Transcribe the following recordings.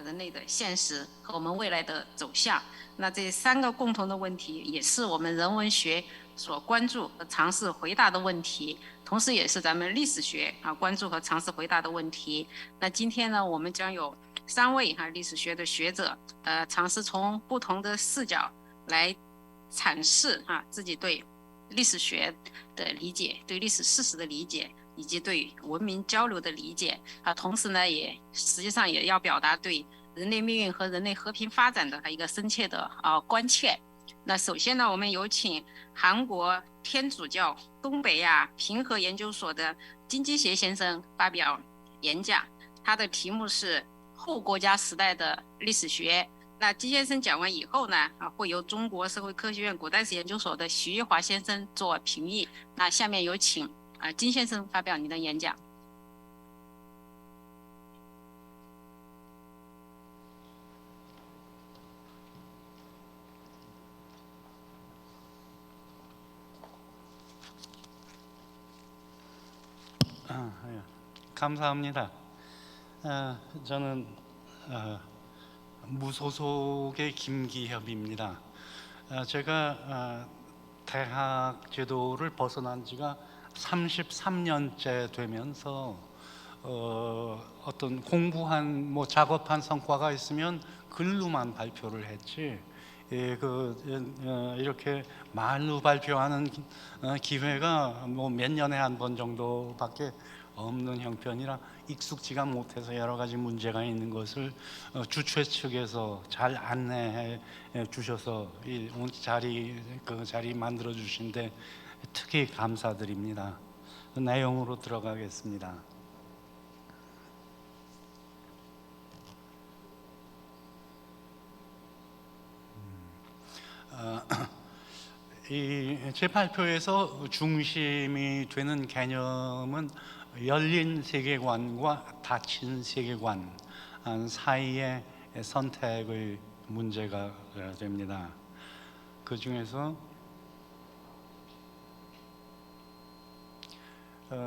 人类的现实和我们未来的走向。那这3个共同的问题，也是我们人文学所关注和尝试回答的问题，同时也是咱们历史学关注和尝试回答的问题。那今天呢，我们将有3位历史学的学者，尝试从不同的视角来阐释自己对历史学的理解，对历史事实的理解，以及对文明交流的理解同时呢，也实际上也要表达对人类命运和人类和平发展的一个深切的关切。那首先呢，我们有请韩国天主教东北亚平和研究所的金基协先生发表演讲，他的题目是后国家时代的历史学。那金先生讲完以后呢，会由中国社会科学院古代史研究所的徐玉华先生做评议。那下面有请金先生发表您的演讲。감사합니다. 저는 무소속의 김기협입니다. 제가 대학 제도를 벗어난 지가 33년째 되면서 어떤 공부한 작업한 성과가 있으면 글로만 발표를 했지, 이렇게 말로 발표하는 기회가 몇 년에 한 번 정도밖에 없는 형편이라 익숙지가 못해서 여러 가지 문제가 있는 것을 주최 측에서 잘 안내해 주셔서 이 자리 만들어 주신데 특히 감사드립니다. 내용으로 들어가겠습니다. 제 발표에서 중심이 되는 개념은 열린 세계관과 닫힌 세계관 사이의 선택의 문제가 됩니다. 그 중에서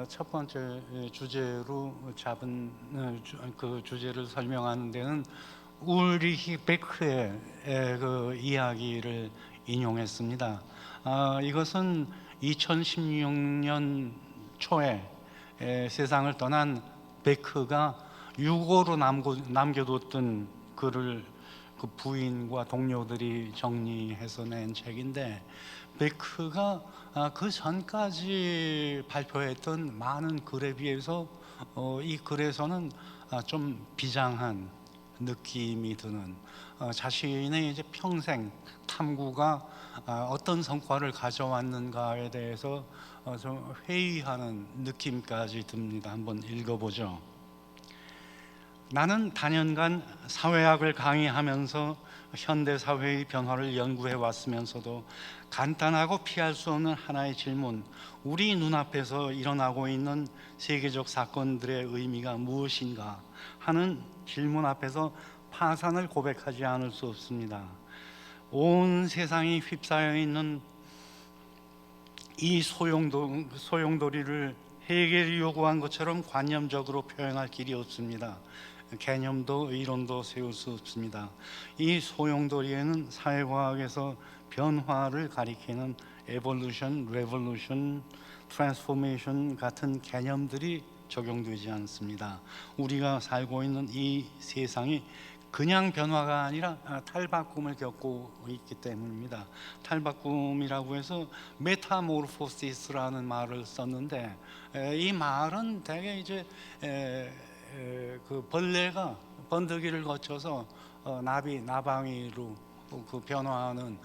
첫 번째 주제로 잡은 그 주제를 설명하는 데는 울리히 베크의 그 이야기를 인용했습니다. 이것은 2016년 초에 세상을 떠난 베크가 유고로 남겨뒀던 글을 그 부인과 동료들이 정리해서 낸 책인데, 베크가 그 전까지 발표했던 많은 글에 비해서 이 글에서는 좀 비장한 느낌이 드는, 자신의 이제 평생 탐구가 어떤 성과를 가져왔는가에 대해서 좀 회의하는 느낌까지 듭니다. 한번 읽어보죠. 나는 단연간 사회학을 강의하면서 현대사회의 변화를 연구해 왔으면서도 간단하고 피할 수 없는 하나의 질문, 우리 눈앞에서 일어나고 있는 세계적 사건들의 의미가 무엇인가 하는 질문 앞에서 파산을 고백하지 않을 수 없습니다. 온 세상이 휩싸여 있는 이 소용돌이를 해결이 요구한 것처럼 관념적으로 표현할 길이 없습니다. 개념도 이론도 세울 수 없습니다. 이 소용돌이에는 사회과학에서 변화를 가리키는 에볼루션, 레볼루션, 트랜스포메이션 같은 개념들이 적용되지 않습니다. 우리가 살고 있는 이 세상이 그냥 변화가 아니라 탈바꿈을 겪고 있기 때문입니다. 탈바꿈이라고 해서 메타모르포시스라는 말을 썼는데, 이 말은 대개 이제 그 벌레가 번데기를 거쳐서 나방이로 그 변화하는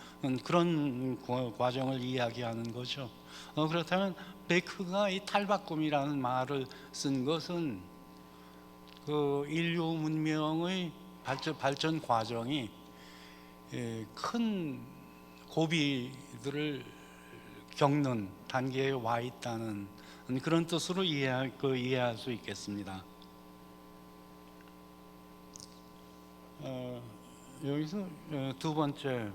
그런 과정을 이야기하는 거죠. 그렇다면 베크가 이 탈바꿈이라는 말을 쓴 것은 그 인류 문명의 발전 과정이 큰 고비들을 겪는 단계에 와 있다는 그런 뜻으로 이해할 수 있겠습니다. 여기서 두 번째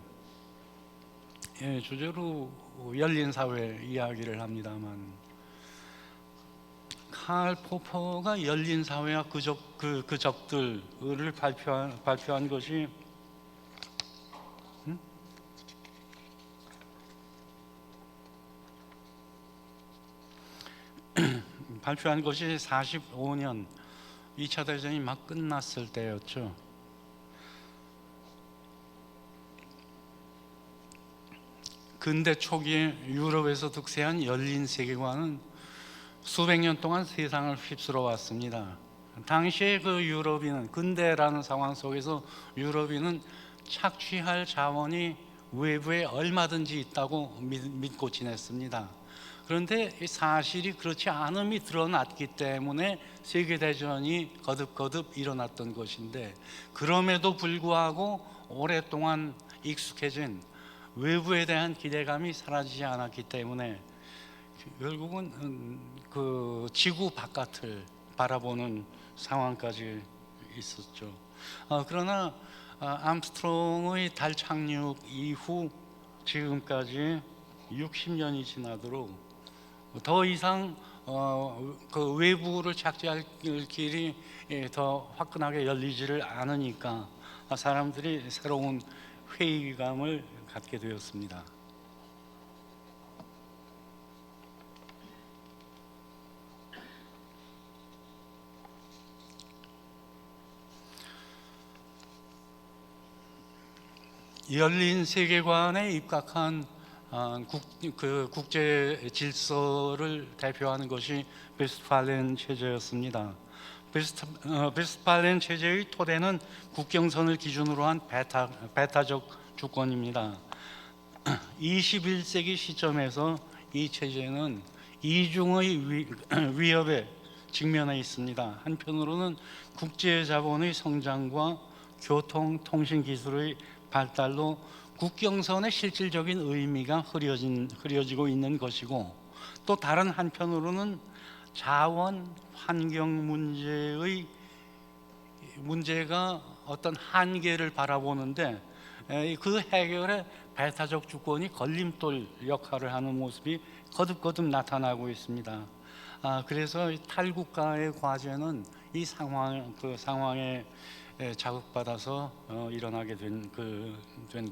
주제로 열린 사회 이야기를 합니다만, 칼 포퍼가 열린 사회와 그적들을 발표한 것이 발표한 것이 45년 2차 대전이 막 끝났을 때였죠. 근대 초기에 유럽에서 득세한 열린 세계관은 수백 년 동안 세상을 휩쓸어 왔습니다. 당시에 그 유럽인은, 근대라는 상황 속에서 유럽인은 착취할 자원이 외부에 얼마든지 있다고 믿고 지냈습니다. 그런데 이 사실이 그렇지 않음이 드러났기 때문에 세계대전이 거듭거듭 일어났던 것인데, 그럼에도 불구하고 오랫동안 익숙해진 외부에 대한 기대감이 사라지지 않았기 때문에 결국은 그 지구 바깥을 바라보는 상황까지 있었죠. 그러나 암스트롱의 달 착륙 이후 지금까지 60년이 지나도록 더 이상 그 외부를 착지할 길이 더 화끈하게 열리지를 않으니까 사람들이 새로운 회의감을 갖게 되었습니다. 열린 세계관에 입각한 국제 질서를 대표하는 것이 베스트팔렌 체제였습니다. 베스트팔렌 체제의 토대는 국경선을 기준으로 한 배타적 주권입니다. 21세기 시점에서 이 체제는 이중의 위협에 직면해 있습니다. 한편으로는 국제 자본의 성장과 교통, 통신 기술의 발달로 국경선의 실질적인 의미가 흐려지고 있는 것이고, 또 다른 한편으로는 자원, 환경 문제가 어떤 한계를 바라보는데 그 해결에 배타적 주권이 걸림돌 역할을 하는 모습이 거듭거듭 나타나고 있습니다. 그래서 탈국가의 과제는 이 상황에 자극받아서 일어나게 된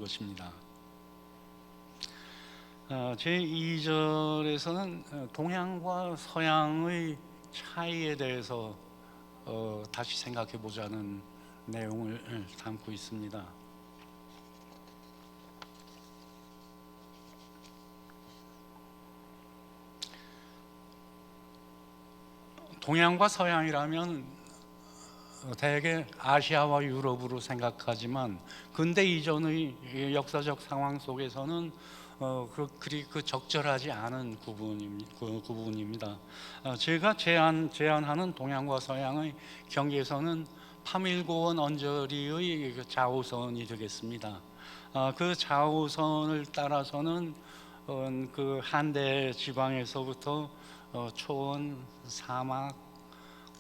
것입니다. 제2절에서는 동양과 서양의 차이에 대해서 다시 생각해 보자는 내용을 담고 있습니다. 동양과 서양이라면 대개 아시아와 유럽으로 생각하지만 근대 이전의 역사적 상황 속에서는 그리 적절하지 않은 구분입니다. 제가 제안하는 동양과 서양의 경계선은 파밀고원 언저리의 좌우선이 되겠습니다. 그 좌우선을 따라서는 그 한대 지방에서부터 초원, 사막,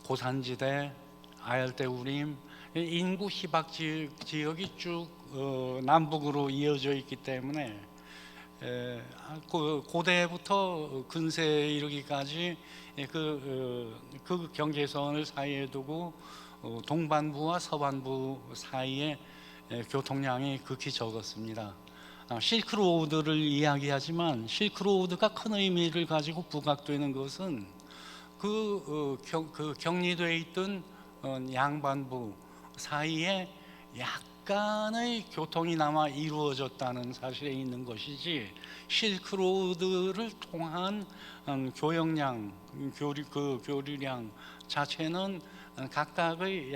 고산지대, 아열대우림, 인구 희박 지역이 쭉 남북으로 이어져 있기 때문에 고대부터 근세에 이르기까지 그 경계선을 사이에 두고 동반부와 서반부 사이에 교통량이 극히 적었습니다. 실크로드를 이야기하지만 실크로드가 큰 의미를 가지고 부각되는 것은 격리되어 있던 양반부 사이에 약간의 교통이 남아 이루어졌다는 사실에 있는 것이지, 실크로드를 통한 교역량, 교류량 자체는 각각의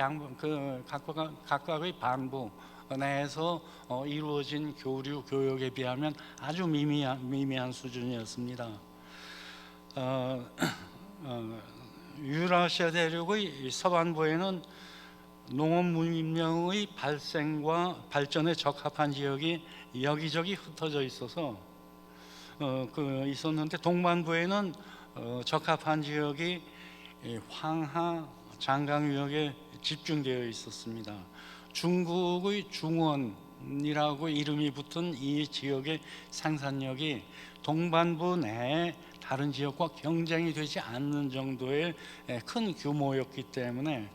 반부 내에서 이루어진 교역에 비하면 아주 미미한 수준이었습니다. 유라시아 대륙의 서반부에는 농업 문명의 발생과 발전에 적합한 지역이 여기저기 흩어져 있어서 있었는데, 동반부에는 적합한 지역이 황하, 장강유역에 집중되어 있었습니다. 중국의 중원이라고 이름이 붙은 이 지역의 생산력이 동반부 내에 다른 지역과 경쟁이 되지 않는 정도의 큰 규모였기 때문에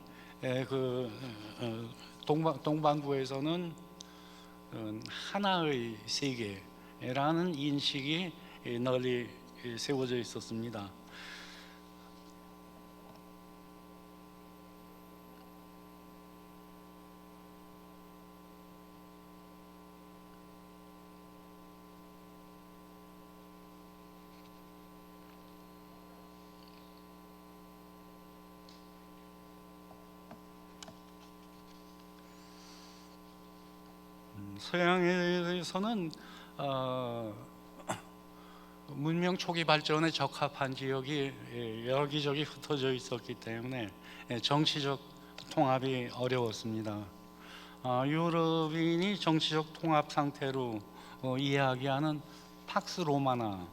동반구에서는 하나의 세계라는 인식이 널리 세워져 있었습니다. 서양에서는 문명 초기 발전에 적합한 지역이 여기저기 흩어져 있었기 때문에 정치적 통합이 어려웠습니다. 유럽인이 정치적 통합 상태로 이야기하는 팍스 로마나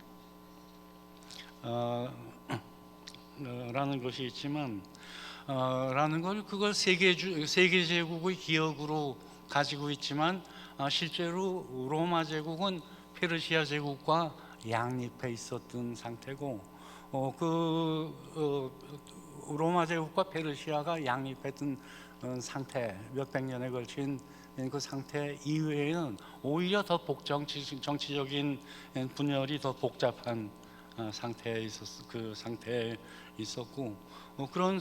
라는 것이 있지만 그걸 세계 제국의 기억으로 가지고 있지만 실제로 로마 제국은 페르시아 제국과 양립해 있었던 상태고 로마 제국과 페르시아가 양립했던 상태, 몇백 년에 걸친 그 상태 이외에는 오히려 더 정치적인 분열이 더 복잡한 상태에 있었고 그런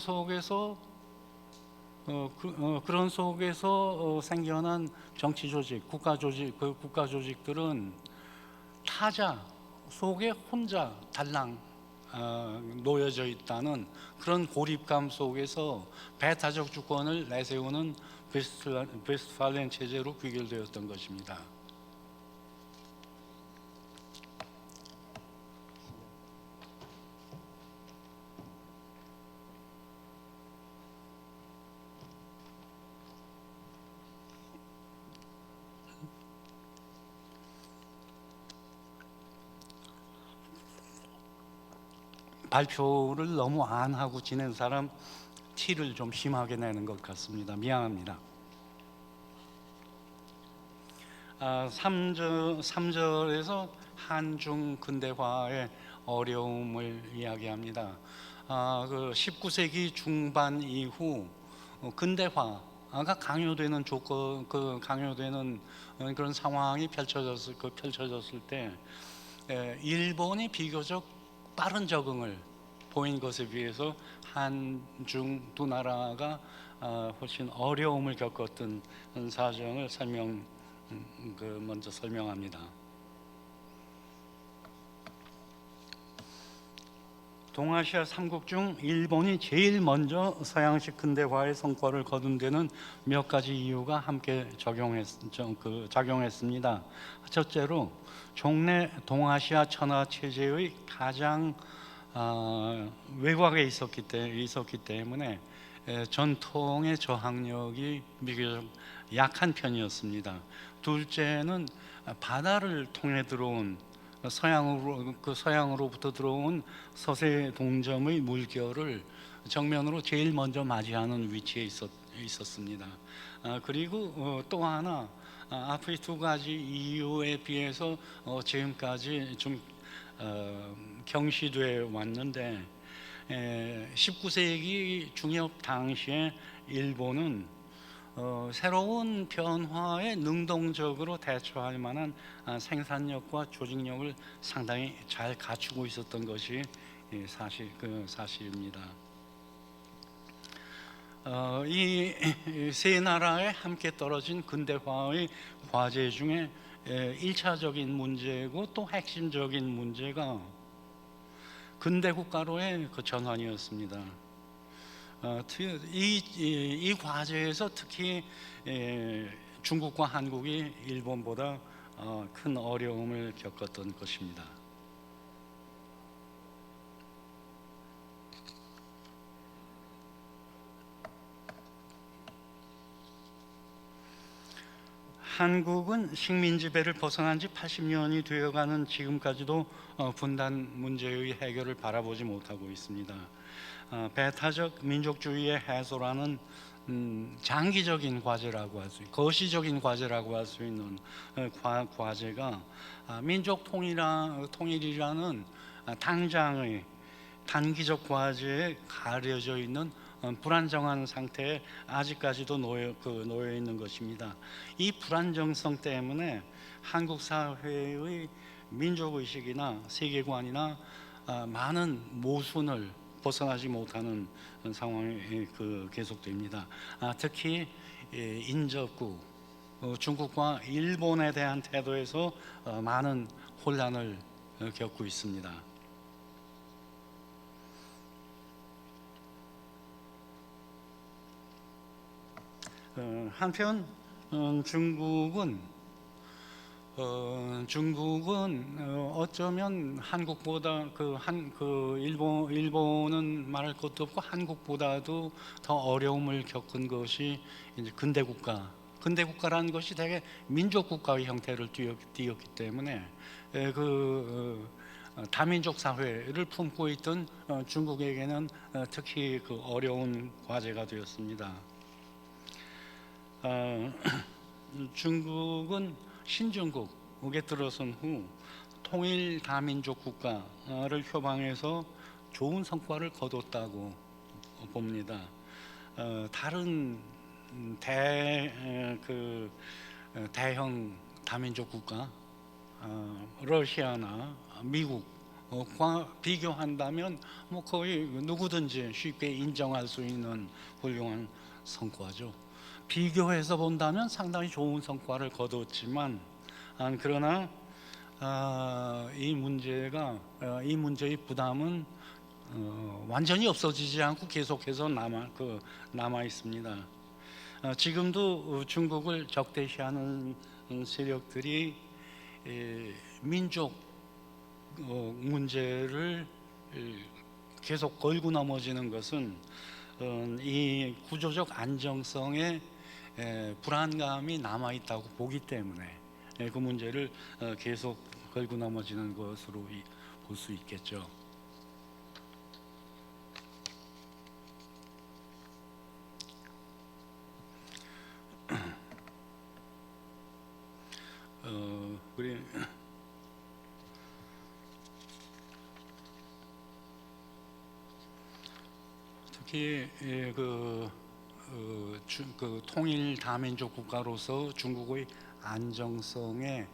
속에서 생겨난 정치 조직, 국가 조직들은 타자 속에 혼자 달랑 놓여져 있다는 그런 고립감 속에서 배타적 주권을 내세우는 베스트팔렌 체제로 귀결되었던 것입니다. 발표를 너무 안 하고 지낸 사람 티를 좀 심하게 내는 것 같습니다. 미안합니다. 3절에서 한중 근대화의 어려움을 이야기합니다. 19세기 중반 이후 근대화가 강요되는 그런 상황이 펼쳐졌을 때 일본이 비교적 빠른 적응을 보인 것에 비해서 한중 두 나라가 훨씬 어려움을 겪었던 사정을 먼저 설명합니다. 동아시아 3국 중 일본이 제일 먼저 서양식 근대화의 성과를 거둔 데는 몇 가지 이유가 함께 작용했습니다. 첫째로 종래 동아시아 천하 체제의 가장 외곽에 있었기 때문에 전통의 저항력이 비교적 약한 편이었습니다. 둘째는 바다를 통해 들어온 서양으로부터 들어온 서세 동점의 물결을 정면으로 제일 먼저 맞이하는 위치에 있었습니다. 그리고 또 하나 앞의 두 가지 이유에 비해서 지금까지 좀 경시돼 왔는데 19세기 중엽 당시에 일본은 새로운 변화에 능동적으로 대처할 만한 생산력과 조직력을 상당히 잘 갖추고 있었던 것이 사실입니다. 이 세 나라에 함께 떨어진 근대화의 과제 중에 1차적인 문제고 또 핵심적인 문제가 근대 국가로의 그 전환이었습니다. 이 과제에서 특히 중국과 한국이 일본보다 큰 어려움을 겪었던 것입니다. 한국은 식민 지배를 벗어난 지 80년이 되어가는 지금까지도 분단 문제의 해결을 바라보지 못하고 있습니다. 배타적 민족주의의 해소라는 장기적인 과제라고 할 수 있고 거시적인 과제라고 할 수 있는 과제가 민족 통일이라는 당장의 단기적 과제에 가려져 있는 불안정한 상태에 아직까지도 놓여 있는 것입니다. 이 불안정성 때문에 한국 사회의 민족의식이나 세계관이나 많은 모순을 벗어나지 못하는 상황이 계속됩니다. 특히 인접국 중국과 일본에 대한 태도에서 많은 혼란을 겪고 있습니다. 한편 중국은 어쩌면 한국보다 일본은 말할 것도 없고 한국보다도 더 어려움을 겪은 것이 이제 근대국가라는 것이 대개 민족국가의 형태를 띠었기 때문에 다민족 사회를 품고 있던 중국에게는 특히 어려운 과제가 되었습니다. 중국은 신중국에 들어선 후 통일 다민족 국가를 표방해서 좋은 성과를 거뒀다고 봅니다. 다른 대형 다민족 국가 러시아나 미국과 비교한다면 거의 누구든지 쉽게 인정할 수 있는 훌륭한 성과죠. 비교해서 본다면 상당히 좋은 성과를 거뒀지만 그러나 이 문제의 부담은 완전히 없어지지 않고 계속해서 남아 있습니다. 지금도 중국을 적대시하는 세력들이 민족 문제를 계속 걸고 넘어지는 것은 이 구조적 안정성에 불안감이 남아 있다고 보기 때문에 그 문제를 계속 걸고 넘어지는 것으로 볼 수 있겠죠. 특히 통일 다민족 국가로서 중국의 안정성에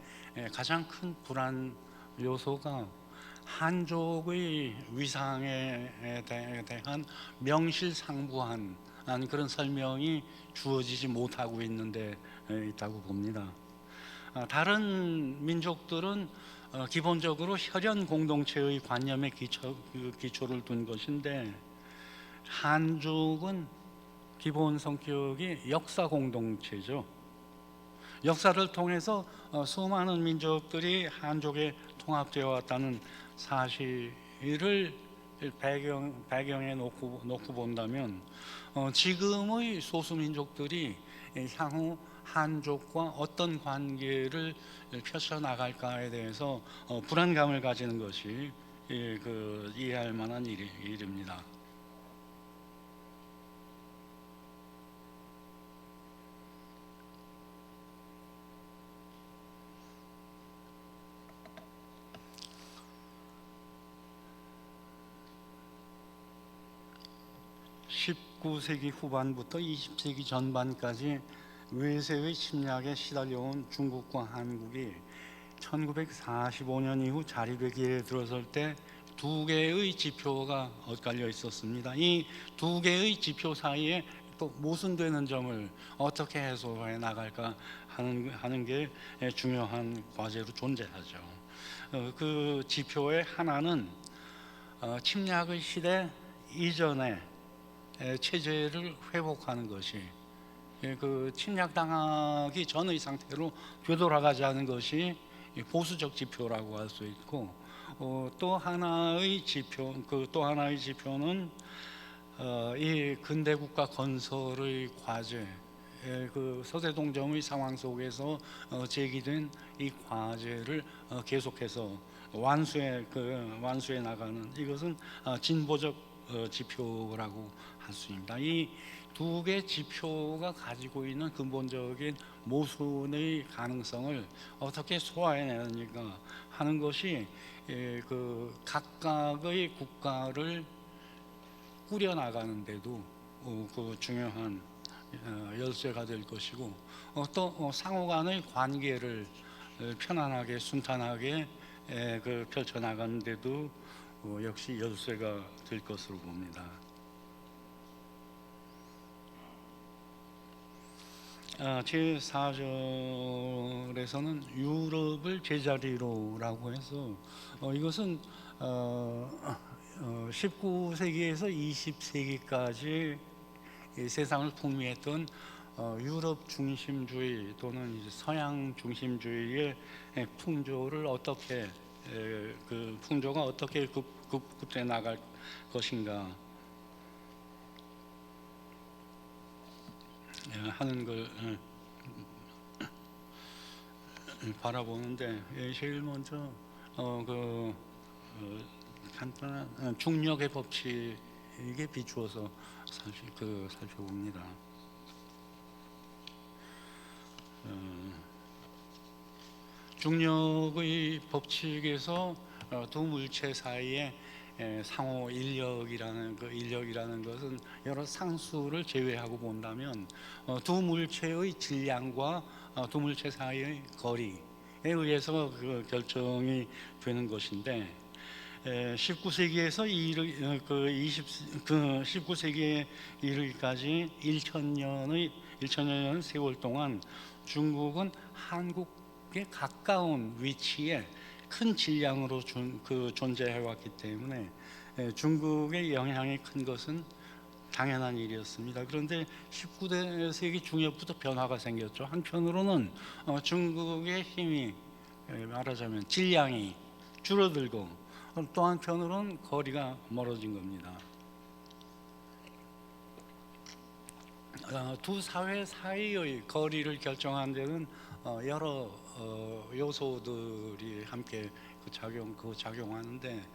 가장 큰 불안 요소가 한족의 위상에 대한 명실상부한 그런 설명이 주어지지 못하고 있는데 있다고 봅니다. 다른 민족들은 기본적으로 혈연 공동체의 관념에 기초를 둔 것인데 한족은 기본 성격이 역사 공동체죠. 역사를 통해서 수많은 민족들이 한족에 통합되어 왔다는 사실을 배경에 놓고 본다면 지금의 소수민족들이 향후 한족과 어떤 관계를 펼쳐나갈까에 대해서 불안감을 가지는 것이 이해할 만한 일입니다. (19세기) 후반부터 (20세기) 전반까지 외세의 침략에 시달려온 중국과 한국이 1945년 이후 자리되기에 들어설 때 두 개의 지표가 엇갈려 있었습니다. 이 두 개의 지표 사이에 또 모순되는 점을 어떻게 해소해 나갈까 하는 게 중요한 과제로 존재하죠. 그 지표의 하나는 침략의 시대 이전에 체제를 회복하는 것이 침략당하기 전의 상태로 되돌아가지 않은 것이 보수적 지표라고 할 수 있고 또 하나의 지표는 이 근대국가 건설의 과제 서대동정의 상황 속에서 제기된 이 과제를 계속해서 완수해 나가는 이것은 진보적 지표라고 할 수 있습니다. 이 두 개 지표가 가지고 있는 근본적인 모순의 가능성을 어떻게 소화해내는가 하는 것이 그 각각의 국가를 꾸려나가는데도 그 중요한 열쇠가 될 것이고, 또 상호 간의 관계를 편안하게 순탄하게 그 펼쳐나가는데도 역시 열쇠가 될 것으로 봅니다. 제4절에서는 유럽을 제자리로라고 해서 이것은 19세기에서 20세기까지 세상을 풍미했던 유럽 중심주의 또는 이제 서양 중심주의의 풍조를 어떻게 그 풍조가 어떻게 급급해 나갈 것인가 하는 걸 바라보는데, 제일 먼저 간단한 중력의 법칙에 비추어서 살펴봅니다. 중력의 법칙에서 두 물체 사이에 상호 인력이라는 것은 여러 상수를 제외하고 본다면 두 물체의 질량과 두 물체 사이의 거리에 의해서 그 결정이 되는 것인데, 19세기에서 19세기에 이르기까지 1천여 년 세월 동안 중국은 한국에 가까운 위치에 큰 질량으로 존재해왔기 때문에 중국의 영향이 큰 것은 당연한 일이었습니다. 그런데 19세기 중엽부터 변화가 생겼죠. 한편으로는 중국의 힘이 말하자면 질량이 줄어들고, 또 한편으로는 거리가 멀어진 겁니다. 두 사회 사이의 거리를 결정하는 데는 여러 요소들이 함께 작용하는데,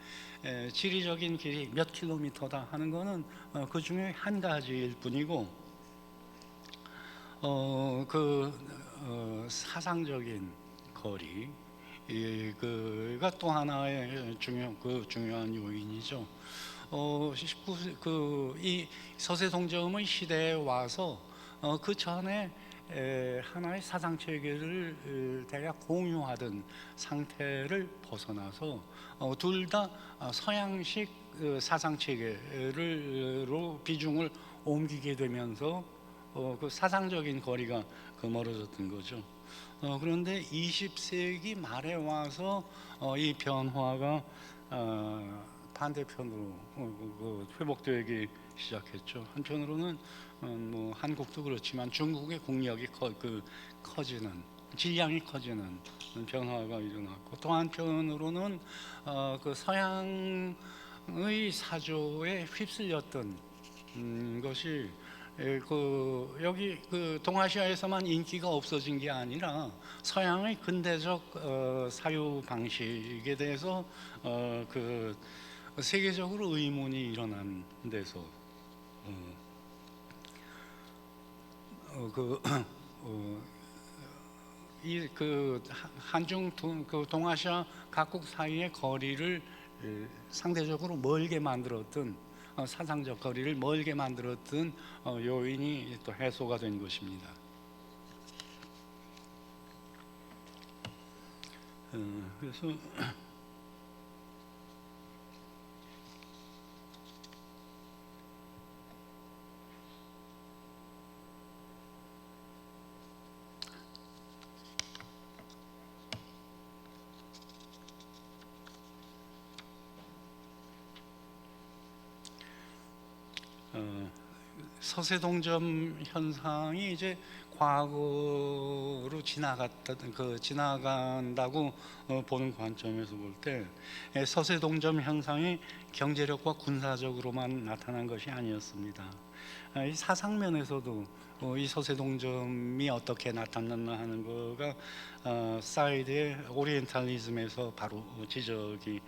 지리적인 길이 몇 킬로미터다 하는 것은 그 중에 한 가지일 뿐이고, 사상적인 거리 그가 또 하나의 중요한 요인이죠. 이 서세동점의 시대에 와서 그 전에 하나의 사상 체계를 대략 공유하던 상태를 벗어나서 둘 다 서양식 사상 체계로 비중을 옮기게 되면서 그 사상적인 거리가 멀어졌던 거죠. 그런데 20세기 말에 와서 이 변화가 반대편으로 회복되기 시작했죠. 한편으로는 뭐 한국도 그렇지만 중국의 국력이 커지는, 질량이 커지는 변화가 일어났고, 또 한편으로는 그 서양의 사조에 휩쓸렸던 것이 여기 동아시아에서만 인기가 없어진 게 아니라 서양의 근대적 사유 방식에 대해서 세계적으로 의문이 일어난 데서 한중 동아시아 각국 사이의 거리를 상대적으로 멀게 만들었던, 사상적 거리를 멀게 만들었던 요인이 또 해소가 된 것입니다. 그래서 서세동점 현상이 이제 과거로 지나간다고 보는 관점에서 볼 때, 서세동점 현상이 경제력과 군사적으로만 나타난 것이 아니었습니다. 이 사상면에서도 이 서세동점이 어떻게 나타났나 하는 거가 사이드의 오리엔탈리즘에서 바로 지적이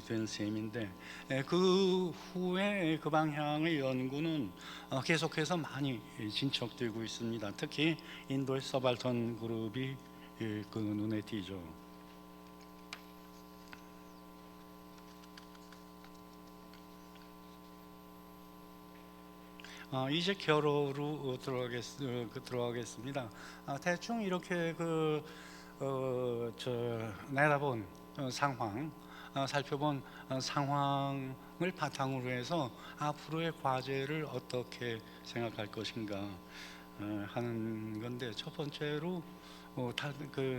된 셈인데, 그 후에 그 방향의 연구는 계속해서 많이 진척되고 있습니다. 특히 인도의 서발턴 그룹이 그 눈에 띄죠. 이제 결어로 들어가겠습니다. 대충 이렇게 내다본 상황, 살펴본 상황을 바탕으로 해서 앞으로의 과제를 어떻게 생각할 것인가 하는 건데, 첫 번째로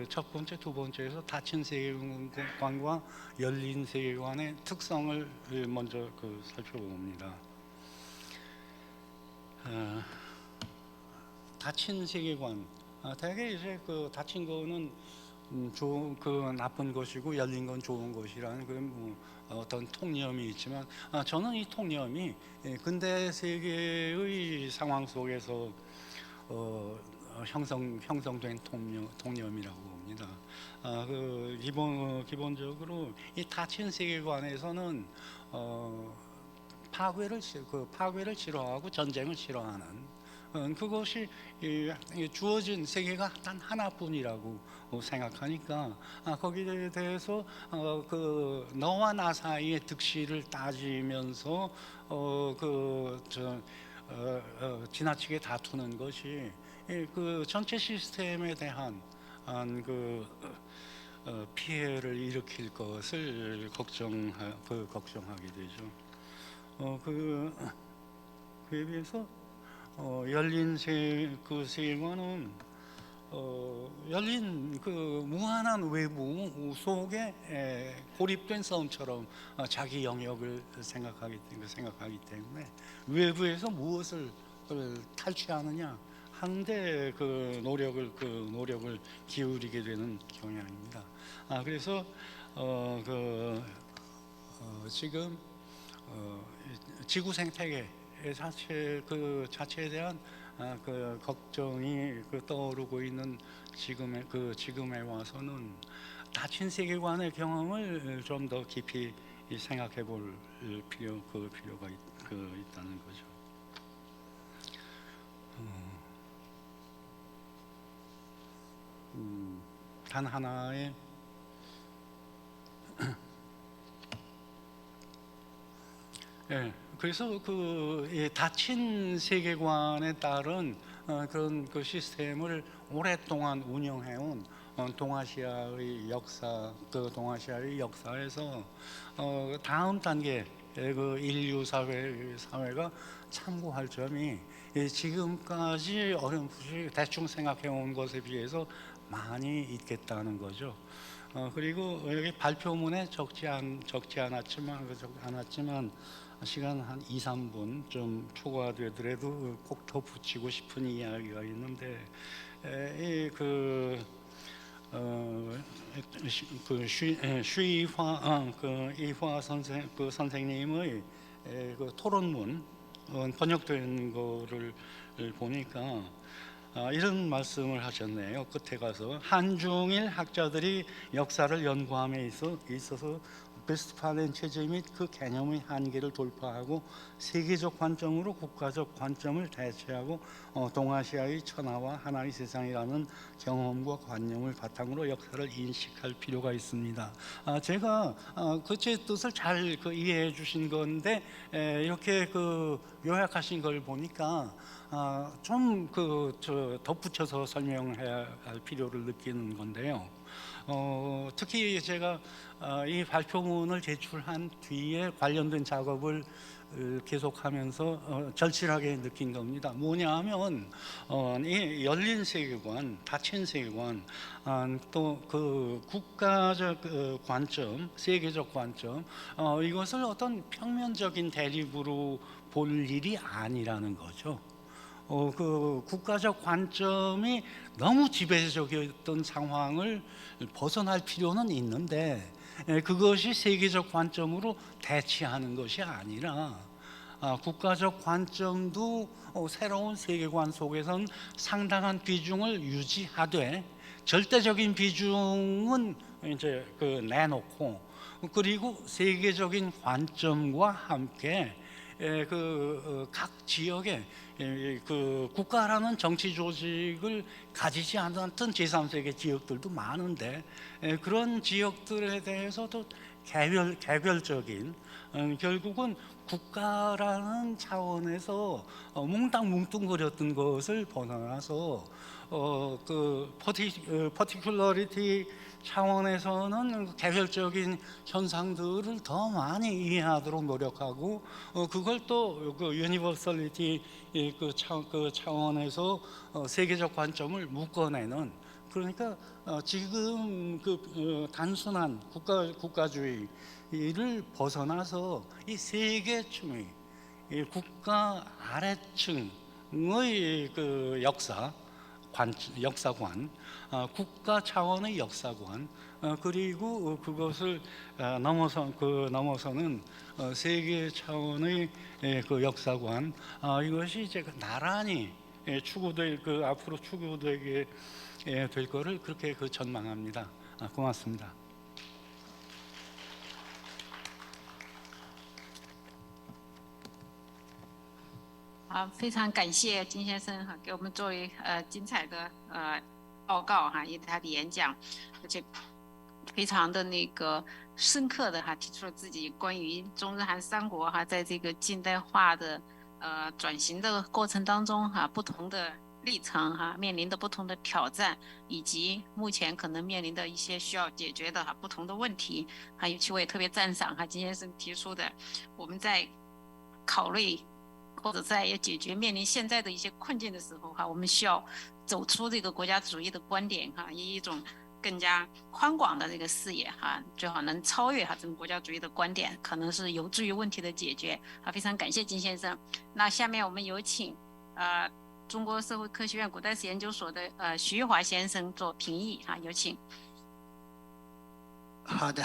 첫 번째, 두 번째에서 닫힌 세계관과 열린 세계관의 특성을 먼저 살펴봅니다. 닫힌 세계관, 대개 이제 닫힌 거는 좋은 나쁜 것이고 열린 건 좋은 것이라는 어떤 통념이 있지만, 저는 이 통념이 근대 세계의 상황 속에서 형성된 통념이라고 봅니다. 기본적으로 이 닫힌 세계관에서는 파괴를 싫어하고 전쟁을 싫어하는, 그것이 주어진 세계가 단 하나뿐이라고 생각하니까, 거기에 대해서 너와 나 사이의 득실을 따지면서 지나치게 다투는 것이 그 전체 시스템에 대한 피해를 일으킬 것을 걱정하게 되죠. 그에 비해서 열린 세계관은 열린 무한한 외부 속에 고립된 섬처럼 자기 영역을 생각하기 때문에 외부에서 무엇을 탈취하느냐 하는데 노력을 기울이게 되는 경향입니다. 그래서 지금 지구 생태계 자체에 대한 걱정이 걱정이 있는 지금에 와서는 닫힌 세계관의 경험을 좀 더 깊이 생각해 볼 필요가 있다는 거죠. 단 하나의 그래서 닫힌 세계관에 따른 그런 시스템을 오랫동안 운영해온 동아시아의 역사에서 다음 단계 인류 사회가 참고할 점이 지금까지 어렴풋이 대충 생각해온 것에 비해서 많이 있겠다는 거죠. 그리고 여기 발표문에 적지 않았지만 시간 한 2, 3분 좀 초과되더라도 꼭 덧붙이고 싶은 이야기가 있는데, 이화 선생님의 토론문 번역된 거를 보니까 이런 말씀을 하셨네요. 끝에 가서 한중일 학자들이 역사를 연구함에 있어서 베스트파렌 체제 및 그 개념의 한계를 돌파하고 세계적 관점으로 국가적 관점을 대체하고 동아시아의 천하와 하나의 세상이라는 경험과 관념을 바탕으로 역사를 인식할 필요가 있습니다. 제가 제 뜻을 잘 이해해 주신 건데, 이렇게 요약하신 걸 보니까 좀 덧붙여서 설명해야 할 필요를 느끼는 건데요. 특히 제가 이 발표문을 제출한 뒤에 관련된 작업을 계속하면서 절실하게 느낀 겁니다. 뭐냐하면 이 열린 세계관, 닫힌 세계관, 또 국가적 관점, 세계적 관점, 이것을 어떤 평면적인 대립으로 볼 일이 아니라는 거죠. 국가적 관점이 너무 지배적이었던 상황을 벗어날 필요는 있는데, 그것이 세계적 관점으로 대치하는 것이 아니라 국가적 관점도 새로운 세계관 속에선 상당한 비중을 유지하되 절대적인 비중은 이제 내놓고, 그리고 세계적인 관점과 함께 각 지역에 그 국가라는 정치 조직을 가지지 않았던 제3세계 지역들도 많은데, 그런 지역들에 대해서도 개별적인, 결국은 국가라는 차원에서 뭉뚱그렸던 것을 벗어나서 퍼티큘러리티 차원에서는 개별적인 현상들을 더 많이 이해하도록 노력하고, 그걸 또 유니버설리티 차원에서 세계적 관점을 묶어내는, 그러니까 지금 단순한 국가주의를 벗어나서 이 세계층의 국가 아래층의 역사관, 국가 차원의 역사관, 그리고 그것을 넘어서는 세계 차원의 역사관, 이것이 이제 나란히 앞으로 추구되게 될 거를 그렇게 전망합니다. 고맙습니다. 非常感谢金先生给我们作为精彩的报告以及他的演讲，而且非常的深刻的提出了自己关于中日韩三国在这个近代化的转型的过程当中不同的历程面临的不同的挑战，以及目前可能面临的一些需要解决的不同的问题。尤其我也特别赞赏金先生提出的，我们在考虑或者在解决面临现在的一些困境的时候我们需要走出这个国家主义的观点以一种更加宽广的这个视野最好能超越这种国家主义的观点，可能是有助于问题的解决非常感谢金先生。那下面我们有请中国社会科学院古代史研究所的徐玉华先生做评议有请。好的，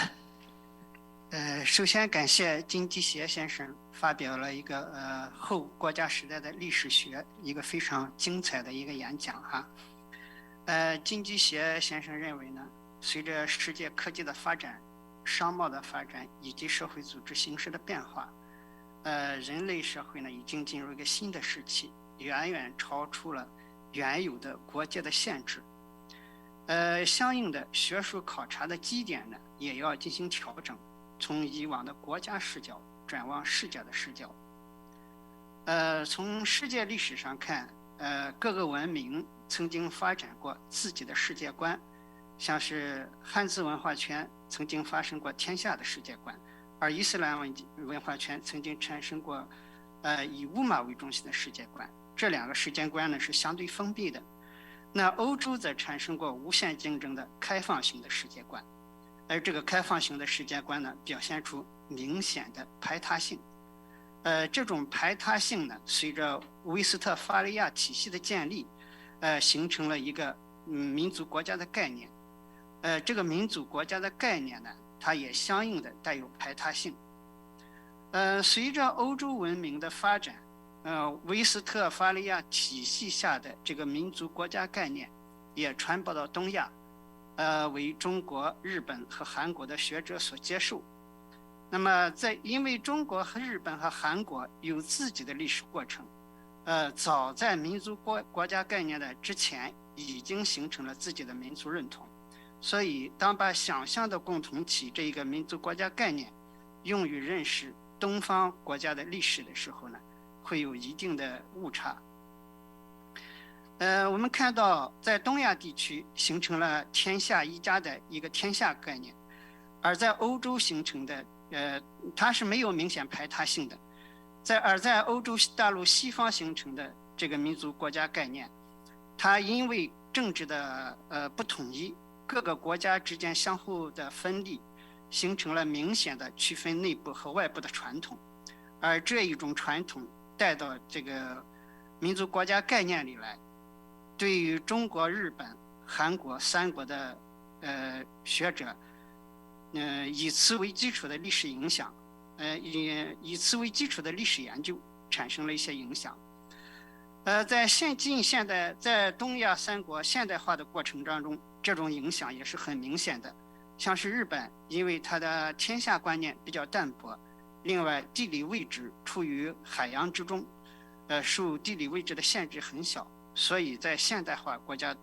首先感谢金基协先生发表了一个后国家时代的历史学一个非常精彩的一个演讲金基协先生认为呢，随着世界科技的发展、商贸的发展以及社会组织形式的变化，人类社会呢已经进入一个新的时期，远远超出了原有的国界的限制。相应的学术考察的基点呢也要进行调整，从以往的国家视角转往世界的视角。从世界历史上看，各个文明曾经发展过自己的世界观，像是汉字文化圈曾经发生过天下的世界观，而伊斯兰文化圈曾经产生过以乌玛为中心的世界观。这两个世界观呢是相对封闭的。那欧洲则产生过无限竞争的开放型的世界观，而这个开放型的世界观呢表现出明显的排他性。这种排他性呢随着威斯特伐利亚体系的建立形成了一个民族国家的概念。这个民族国家的概念呢它也相应的带有排他性。随着欧洲文明的发展，威斯特伐利亚体系下的这个民族国家概念也传播到东亚，为中国、日本和韩国的学者所接受。那么因为中国和日本和韩国有自己的历史过程，早在民族国家概念的之前已经形成了自己的民族认同，所以当把想象的共同体这一个民族国家概念用于认识东方国家的历史的时候呢，会有一定的误差。我们看到在东亚地区形成了天下一家的一个天下概念，而在欧洲形成的它是没有明显排他性的。而在欧洲大陆西方形成的这个民族国家概念，它因为政治的不统一，各个国家之间相互的分立，形成了明显的区分内部和外部的传统，而这一种传统带到这个民族国家概念里来，对于中国、日本、韩国三国的学者，以此为基础的历史影响，以此为基础的历史研究产生了一些影响。在在东亚三国现代化的过程当中，这种影响也是很明显的。像是日本，因为它的天下观念比较淡薄，另外地理位置处于海洋之中，受地理位置的限制很小，所以在现代化国家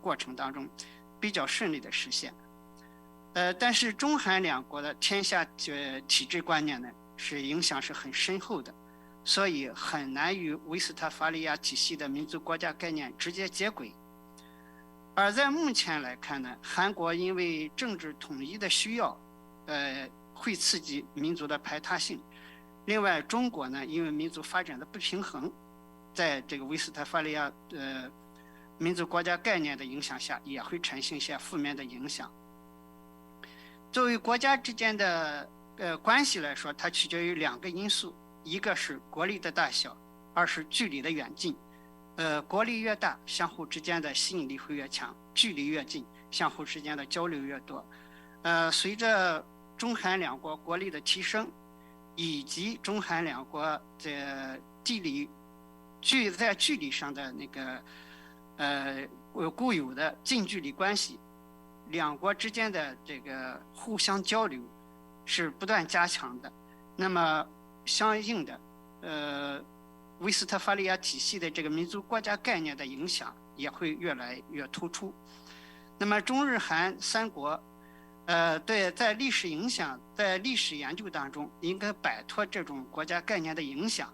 过程当中比较顺利的实现。但是中韩两国的天下体制观念呢，影响是很深厚的，所以很难与威斯特伐利亚体系的民族国家概念直接接轨。而在目前来看呢，韩国因为政治统一的需要，会刺激民族的排他性。另外，中国呢，因为民族发展的不平衡，在这个威斯特伐利亚民族国家概念的影响下，也会产生一些负面的影响。作为国家之间的关系来说，它取决于2个因素，一个是国力的大小，二是距离的远近。国力越大，相互之间的吸引力会越强；距离越近，相互之间的交流越多。随着中韩两国国力的提升，以及中韩两国在距离上的那个固有的近距离关系，两国之间的这个互相交流是不断加强的。那么相应的，威斯特伐利亚体系的这个民族国家概念的影响也会越来越突出。那么中日韩三国，在历史影响，在历史研究当中，应该摆脱这种国家概念的影响，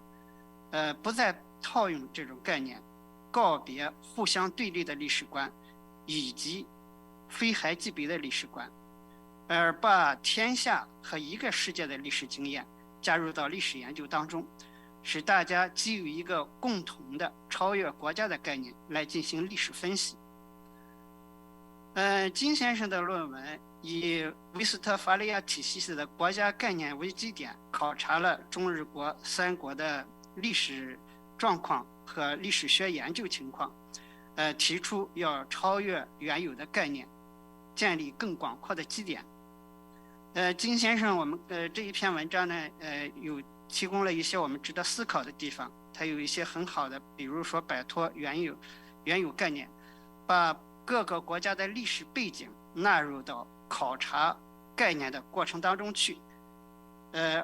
不再套用这种概念，告别互相对立的历史观，以及非黑即白的历史观，而把天下和一个世界的历史经验加入到历史研究当中，使大家基于一个共同的超越国家的概念来进行历史分析。金先生的论文以威斯特伐利亚体系的国家概念为基点，考察了中日国三国的历史状况和历史学研究情况，提出要超越原有的概念，建立更广阔的基点。金先生我们这一篇文章呢，有提供了一些我们值得思考的地方，它有一些很好的，比如说摆脱原有概念，把各个国家的历史背景纳入到考察概念的过程当中去，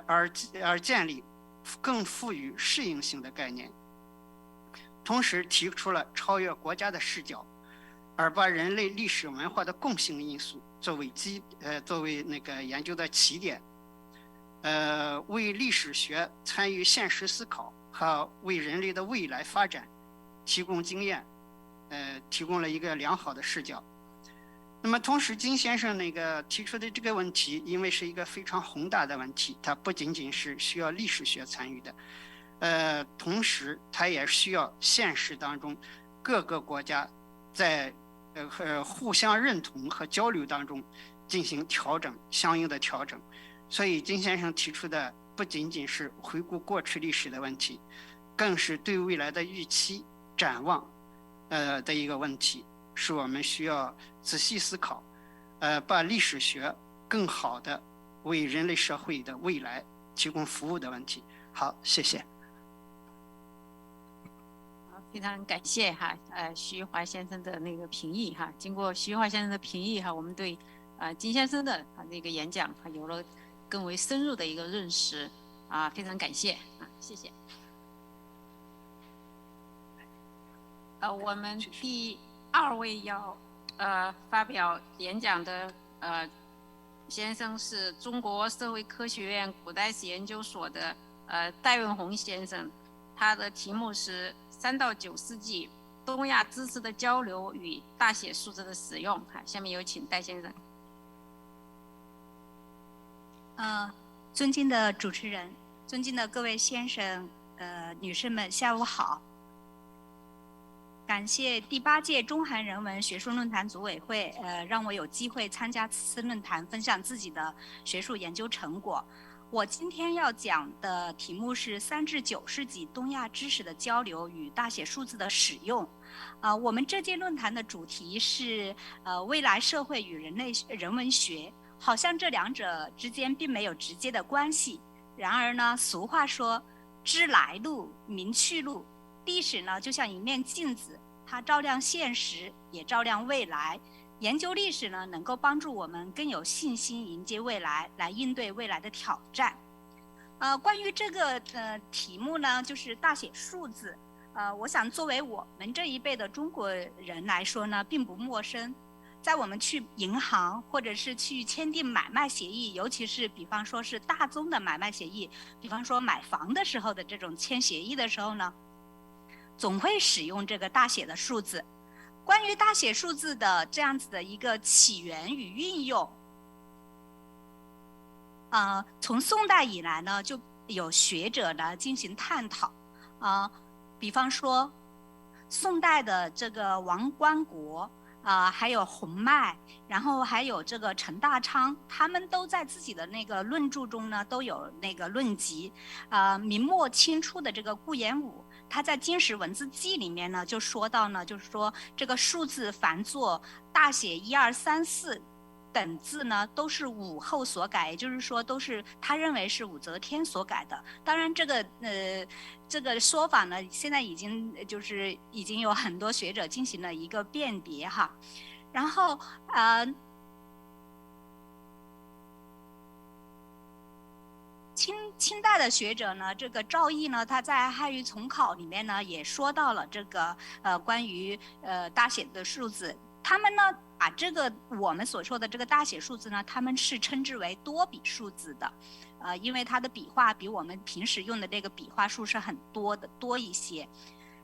而建立更富于适应性的概念，同时提出了超越国家的视角，而把人类历史文化的共性因素作为那个研究的起点，为历史学参与现实思考和为人类的未来发展提供经验，提供了一个良好的视角。那么同时金先生那个提出的这个问题，因为是一个非常宏大的问题，它不仅仅是需要历史学参与的，同时它也需要现实当中各个国家在互相认同和交流当中进行相应的调整。所以金先生提出的不仅仅是回顾过去历史的问题，更是对未来的预期展望的一个问题，是我们需要仔细思考，把历史学更好的为人类社会的未来提供服务的问题。好，谢谢。非常感谢哈，徐华先生的那个评议哈。经过徐华先生的评议哈，我们对金先生的那个演讲有了更为深入的一个认识啊，非常感谢啊，谢谢。我们第2位要发表演讲的先生是中国社会科学院古代史研究所的戴润红先生，他的题目是3到9世纪东亚知识的交流与大写数字的使用。下面有请戴先生。尊敬的主持人，尊敬的各位先生、女士们，下午好。感谢第8届中韩人文学术论坛组委会，让我有机会参加此次论坛，分享自己的学术研究成果。我今天要讲的题目是3至9世纪东亚知识的交流与大写数字的使用。我们这届论坛的主题是未来社会与人文学，好像这2者之间并没有直接的关系。然而呢，俗话说知来路，明去路。历史呢，就像一面镜子，它照亮现实，也照亮未来。研究历史呢，能够帮助我们更有信心迎接未来，来应对未来的挑战。关于这个题目呢，就是大写数字。我想作为我们这一辈的中国人来说呢，并不陌生。在我们去银行或者是去签订买卖协议，尤其是比方说是大宗的买卖协议，比方说买房的时候的这种签协议的时候呢，总会使用这个大写的数字。关于大写数字的这样子的一个起源与运用，从宋代以来呢，就有学者呢进行探讨。比方说宋代的这个王观国还有洪迈，然后还有这个陈大昌，他们都在自己的那个论著中呢都有那个论及。明末清初的这个顾炎武，他在《金石文字记》里面呢就说到呢，就是说这个数字凡作大写1、2、3、4等字呢，都是武后所改，也就是说，都是他认为是武则天所改的。当然，这个说法呢，现在已经有很多学者进行了一个辨别哈。然后清代的学者呢，这个赵翼呢，他在《汉语丛考》里面呢也说到了这个关于大写的数字。他们呢把这个我们所说的这个大写数字呢，他们是称之为多笔数字的，因为它的笔画比我们平时用的这个笔画数是很多一些。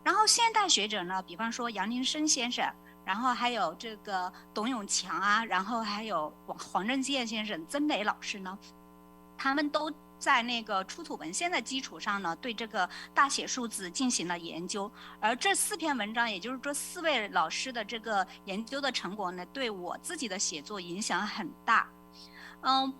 然后现代学者呢，比方说杨林生先生，然后还有这个董永强啊，然后还有黄正健先生、曾磊老师呢，他们都在那个出土文献的基础上呢，对这个大写数字进行了研究。而这4篇文章，也就是说4位老师的这个研究的成果呢，对我自己的写作影响很大。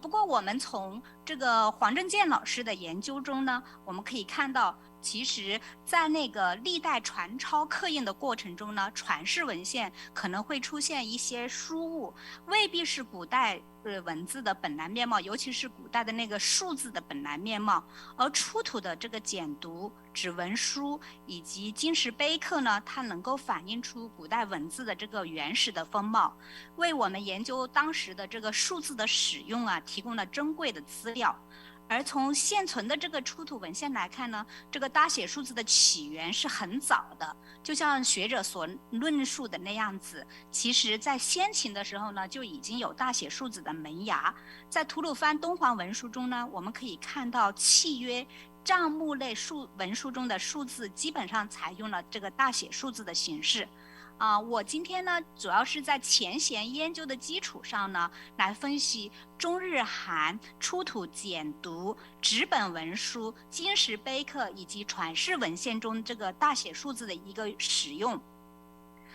不过我们从这个黄正健老师的研究中呢，我们可以看到，其实在那个历代传抄刻印的过程中呢，传世文献可能会出现一些疏误，未必是古代文字的本来面貌，尤其是古代的那个数字的本来面貌。而出土的这个简牍、指纹书以及金石碑刻呢，它能够反映出古代文字的这个原始的风貌，为我们研究当时的这个数字的使用提供了珍贵的资料。而从现存的这个出土文献来看呢，这个大写数字的起源是很早的，就像学者所论述的那样子。其实在先秦的时候呢，就已经有大写数字的萌芽。在吐鲁番东皇文书中呢，我们可以看到契约、账目类文书中的数字基本上采用了这个大写数字的形式。我今天呢，主要是在前贤研究的基础上呢，来分析中日韩出土简牍、纸本文书、金石碑刻以及传世文献中这个大写数字的一个使用。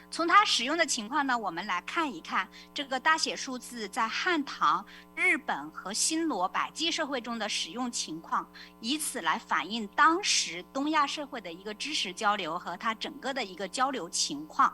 从它使用的情况呢，我们来看一看这个大写数字在汉唐、日本和新罗百济社会中的使用情况，以此来反映当时东亚社会的一个知识交流和它整个的一个交流情况。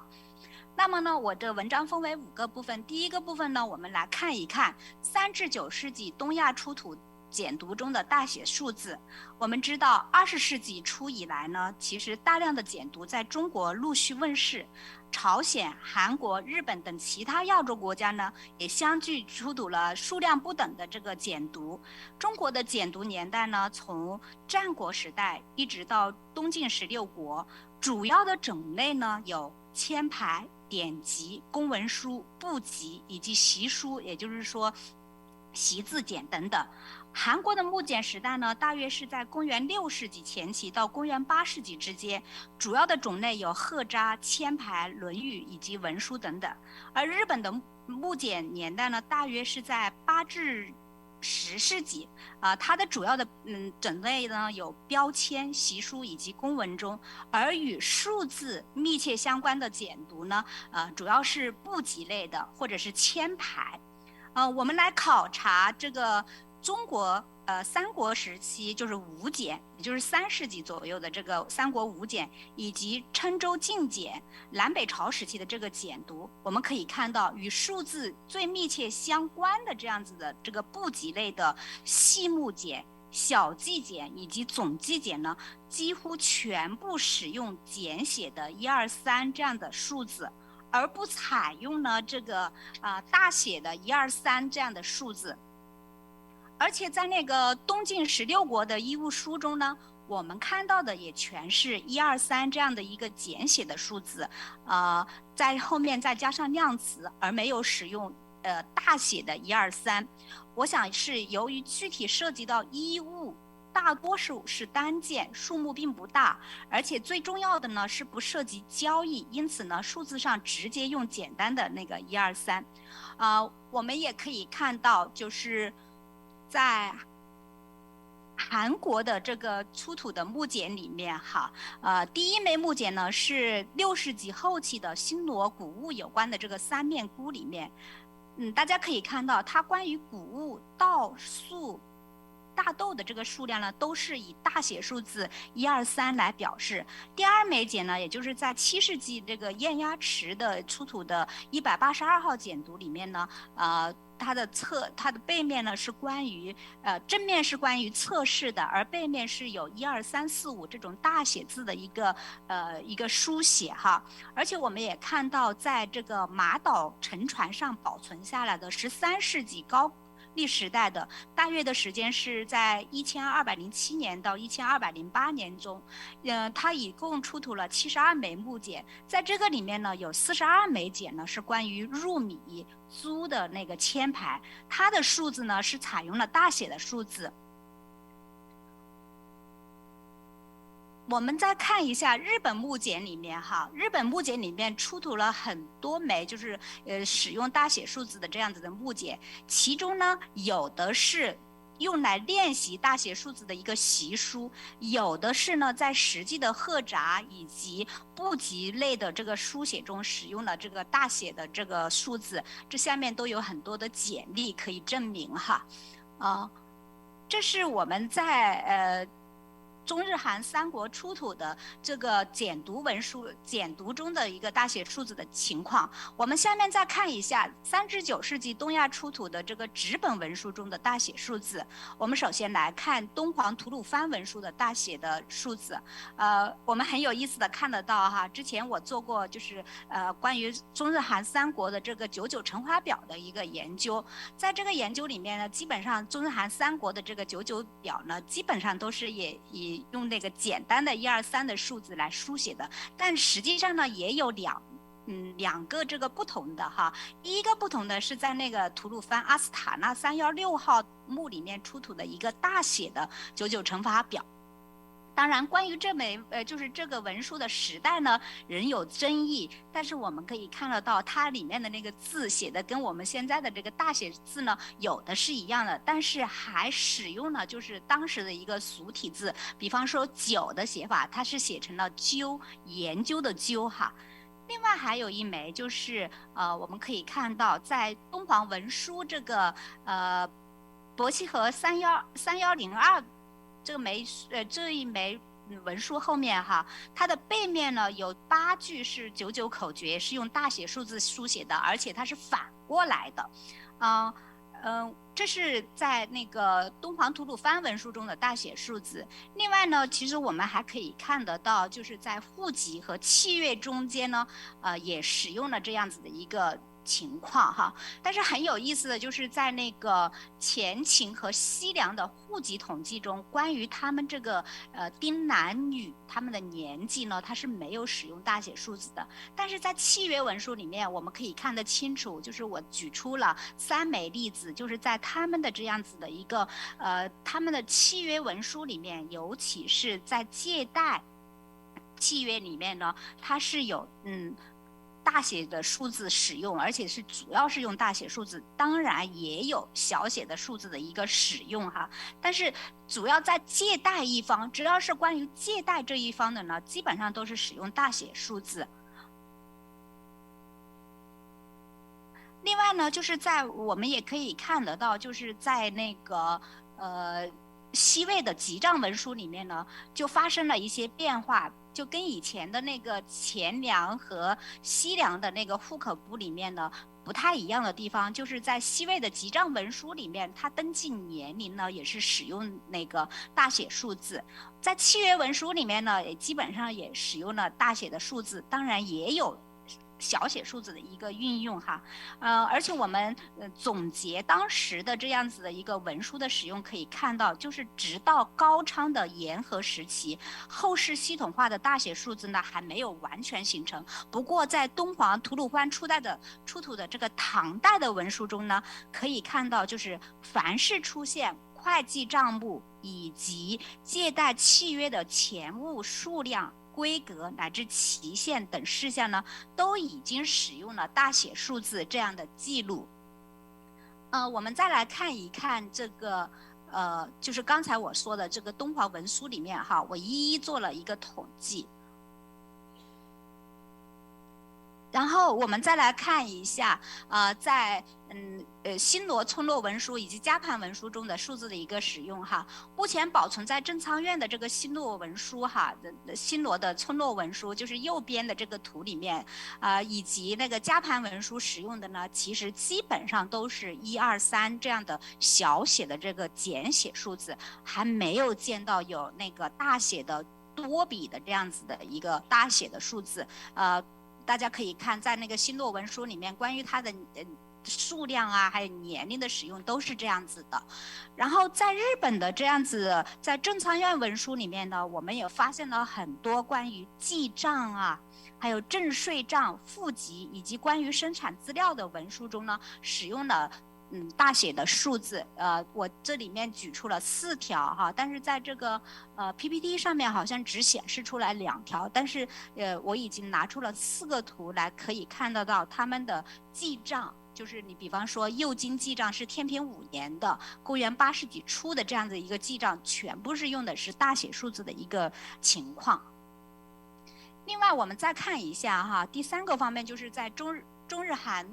那么呢，我的文章分为5个部分。第一个部分呢，我们来看一看3至9世纪东亚出土简牍中的大写数字。我们知道20世纪初以来呢，其实大量的简牍在中国陆续问世，朝鲜、韩国、日本等其他亚洲国家呢，也相继出土了数量不等的这个简牍。中国的简牍年代呢，从战国时代一直到东晋16国，主要的种类呢有签牌、典籍、公文书、簿籍以及习书，也就是说习字简等等。韩国的木简时代呢，大约是在公元6世纪前期到公元8世纪之间，主要的种类有贺札、签牌、论语以及文书等等。而日本的木简年代呢，大约是在8至10世纪，它的主要的种类呢有标签、习书以及公文中，而与数字密切相关的简牍呢，主要是簿籍类的或者是签牌。我们来考察这个中国三国时期，就是吴简，也就是3世纪左右的这个三国吴简，以及郴州晋简、南北朝时期的这个简牍，我们可以看到与数字最密切相关的这样子的这个簿籍类的细木简、小计减以及总计减呢，几乎全部使用简写的123这样的数字，而不采用呢这个大写的123这样的数字。而且在那个东晋16国的医务书中呢，我们看到的也全是123这样的一个简写的数字，在后面再加上量词，而没有使用大写的123。我想是由于具体涉及到医务，大多数是单件，数目并不大，而且最重要的呢是不涉及交易，因此呢数字上直接用简单的那个123。我们也可以看到，就是在韩国的这个出土的木简里面哈，第一枚木简呢是6世纪后期的新罗古物有关的这个三面箍里面，大家可以看到它关于谷物、稻、粟、大豆的这个数量呢，都是以大写数字123来表示。第二枚简呢，也就是在7世纪这个燕鸭池的出土的182号简牍里面呢，它的背面呢是关于正面是关于测试的，而背面是有12345这种大写字的一个书写哈。而且我们也看到，在这个马岛沉船上保存下来的13世纪高历时代的，大约的时间是在1207年到1208年中，它一共出土了72枚木简，在这个里面呢，有42枚简呢是关于入米租的那个签牌，它的数字呢是采用了大写的数字。我们再看一下日本木简里面哈，日本木简里面出土了很多枚，就是使用大写数字的这样子的木简，其中呢有的是用来练习大写数字的一个习书，有的是呢在实际的贺札以及部级类的这个书写中使用了这个大写的这个数字，这下面都有很多的简历可以证明哈，这是我们在中日韩三国出土的这个简牍文书简牍中的一个大写数字的情况。我们下面再看一下3至9世纪东亚出土的这个纸本文书中的大写数字。我们首先来看敦煌吐鲁番文书的大写的数字。我们很有意思的看得到哈，之前我做过就是关于中日韩三国的这个99乘法表的一个研究，在这个研究里面呢，基本上中日韩三国的这个99表呢，基本上都是以用那个简单的123的数字来书写的，但实际上呢也有两个这个不同的哈。第一个不同的是在那个吐鲁番阿斯塔纳316号墓里面出土的一个大写的99乘法表。当然，关于这枚就是这个文书的时代呢，仍有争议。但是我们可以看得到，它里面的那个字写的跟我们现在的这个大写字呢，有的是一样的，但是还使用了就是当时的一个俗体字，比方说9的写法，它是写成了究，研究的究哈。另外还有一枚就是我们可以看到在敦煌文书这个伯希和3102。这一枚文书后面哈，它的背面呢有8句是99口诀，是用大写数字书写的，而且它是反过来的，这是在那个敦煌吐鲁番文书中的大写数字。另外呢，其实我们还可以看得到，就是在户籍和契约中间呢，也使用了这样子的一个情况哈。但是很有意思的就是在那个前秦和西凉的户籍统计中，关于他们这个丁男女他们的年纪呢，它是没有使用大写数字的。但是在契约文书里面，我们可以看得清楚，就是我举出了3枚例子，就是在他们的这样子的一个他们的契约文书里面，尤其是在借贷契约里面呢，它是有大写的数字使用，而且是主要是用大写数字，当然也有小写的数字的一个使用哈。但是主要在借贷一方，只要是关于借贷这一方的呢，基本上都是使用大写数字。另外呢，就是在我们也可以看得到，就是在那个西魏的集账文书里面呢，就发生了一些变化，就跟以前的那个前梁和西梁的那个户口簿里面呢不太一样的地方，就是在西魏的集账文书里面，它登记年龄呢也是使用那个大写数字，在契约文书里面呢，也基本上也使用了大写的数字，当然也有小写数字的一个运用哈，而且我们总结当时的这样子的一个文书的使用，可以看到，就是直到高昌的延和时期，后世系统化的大写数字呢还没有完全形成。不过在敦煌吐鲁番出土的这个唐代的文书中呢，可以看到，就是凡是出现会计账目以及借贷契约的钱物数量、规格乃至期限等事项呢，都已经使用了大写数字这样的记录。我们再来看一看这个，就是刚才我说的这个敦煌文书里面哈，我一一做了一个统计。然后我们再来看一下，在新罗村落文书以及加盘文书中的数字的一个使用哈。目前保存在正仓院的这个新罗文书哈，新罗的村落文书就是右边的这个图里面，以及那个加盘文书使用的呢，其实基本上都是1、2、3这样的小写的这个简写数字，还没有见到有那个大写的多笔的这样子的一个大写的数字，大家可以看在那个新罗文书里面，关于它的数量啊，还有年龄的使用都是这样子的。然后在日本的这样子，在正仓院文书里面呢，我们也发现了很多关于记账啊，还有正税账、户籍以及关于生产资料的文书中呢，使用了大写的数字，我这里面举出了4条哈，但是在这个PPT 上面好像只显示出来2条，但是我已经拿出了4个图来，可以看得到他们的记账，就是你比方说右京记账是天平5年的，公元8世纪初的这样的一个记账，全部是用的是大写数字的一个情况。另外我们再看一下哈，第3个方面就是在中日韩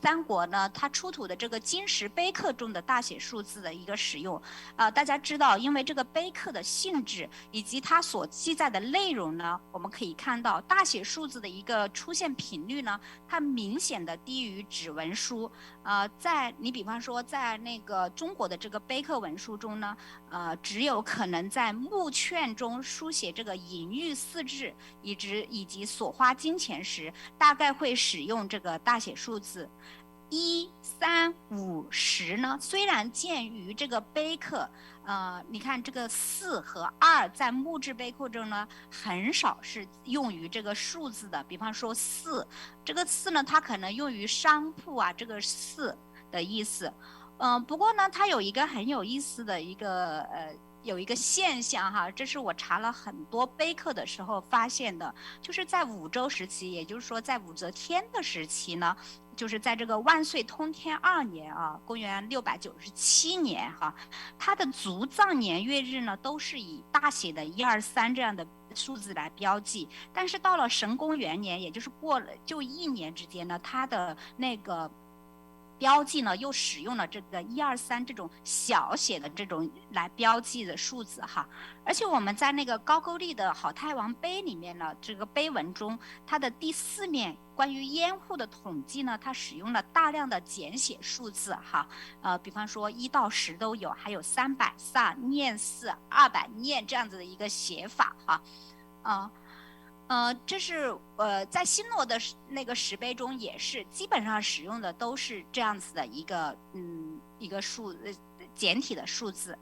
3国呢，它出土的这个金石碑刻中的大写数字的一个使用，大家知道，因为这个碑刻的性质以及它所记载的内容呢，我们可以看到大写数字的一个出现频率呢，它明显的低于指文书。你比方说在那个中国的这个碑刻文书中呢，只有可能在墓券中书写这个淫欲4字，以及所花金钱时，大概会使用这个大写数字。1、3、5、10呢，虽然鉴于这个碑刻，你看这个4和2在木质碑刻中呢，很少是用于这个数字的。比方说4，这个4呢，它可能用于商铺啊，这个4的意思。不过呢，它有一个很有意思的一个有一个现象哈，这是我查了很多碑刻的时候发现的，就是在武周时期，也就是说在武则天的时期呢，就是在这个万岁通天2年啊，公元697年哈，它的族葬年月日呢都是以大写的1、2、3这样的数字来标记，但是到了神功元年，也就是过了就1年之间呢，它的那个标记呢又使用了这个1、2、3这种小写的这种来标记的数字哈，而且我们在那个高句丽的好太王碑里面呢，这个碑文中，它的第4面关于烟户的统计呢，它使用了大量的简写数字哈，比方说1到10都有，还有300萨念4、200念这样子的一个写法哈，这是在新罗的那个石碑中也是基本上使用的都是这样子的一个简体的数字。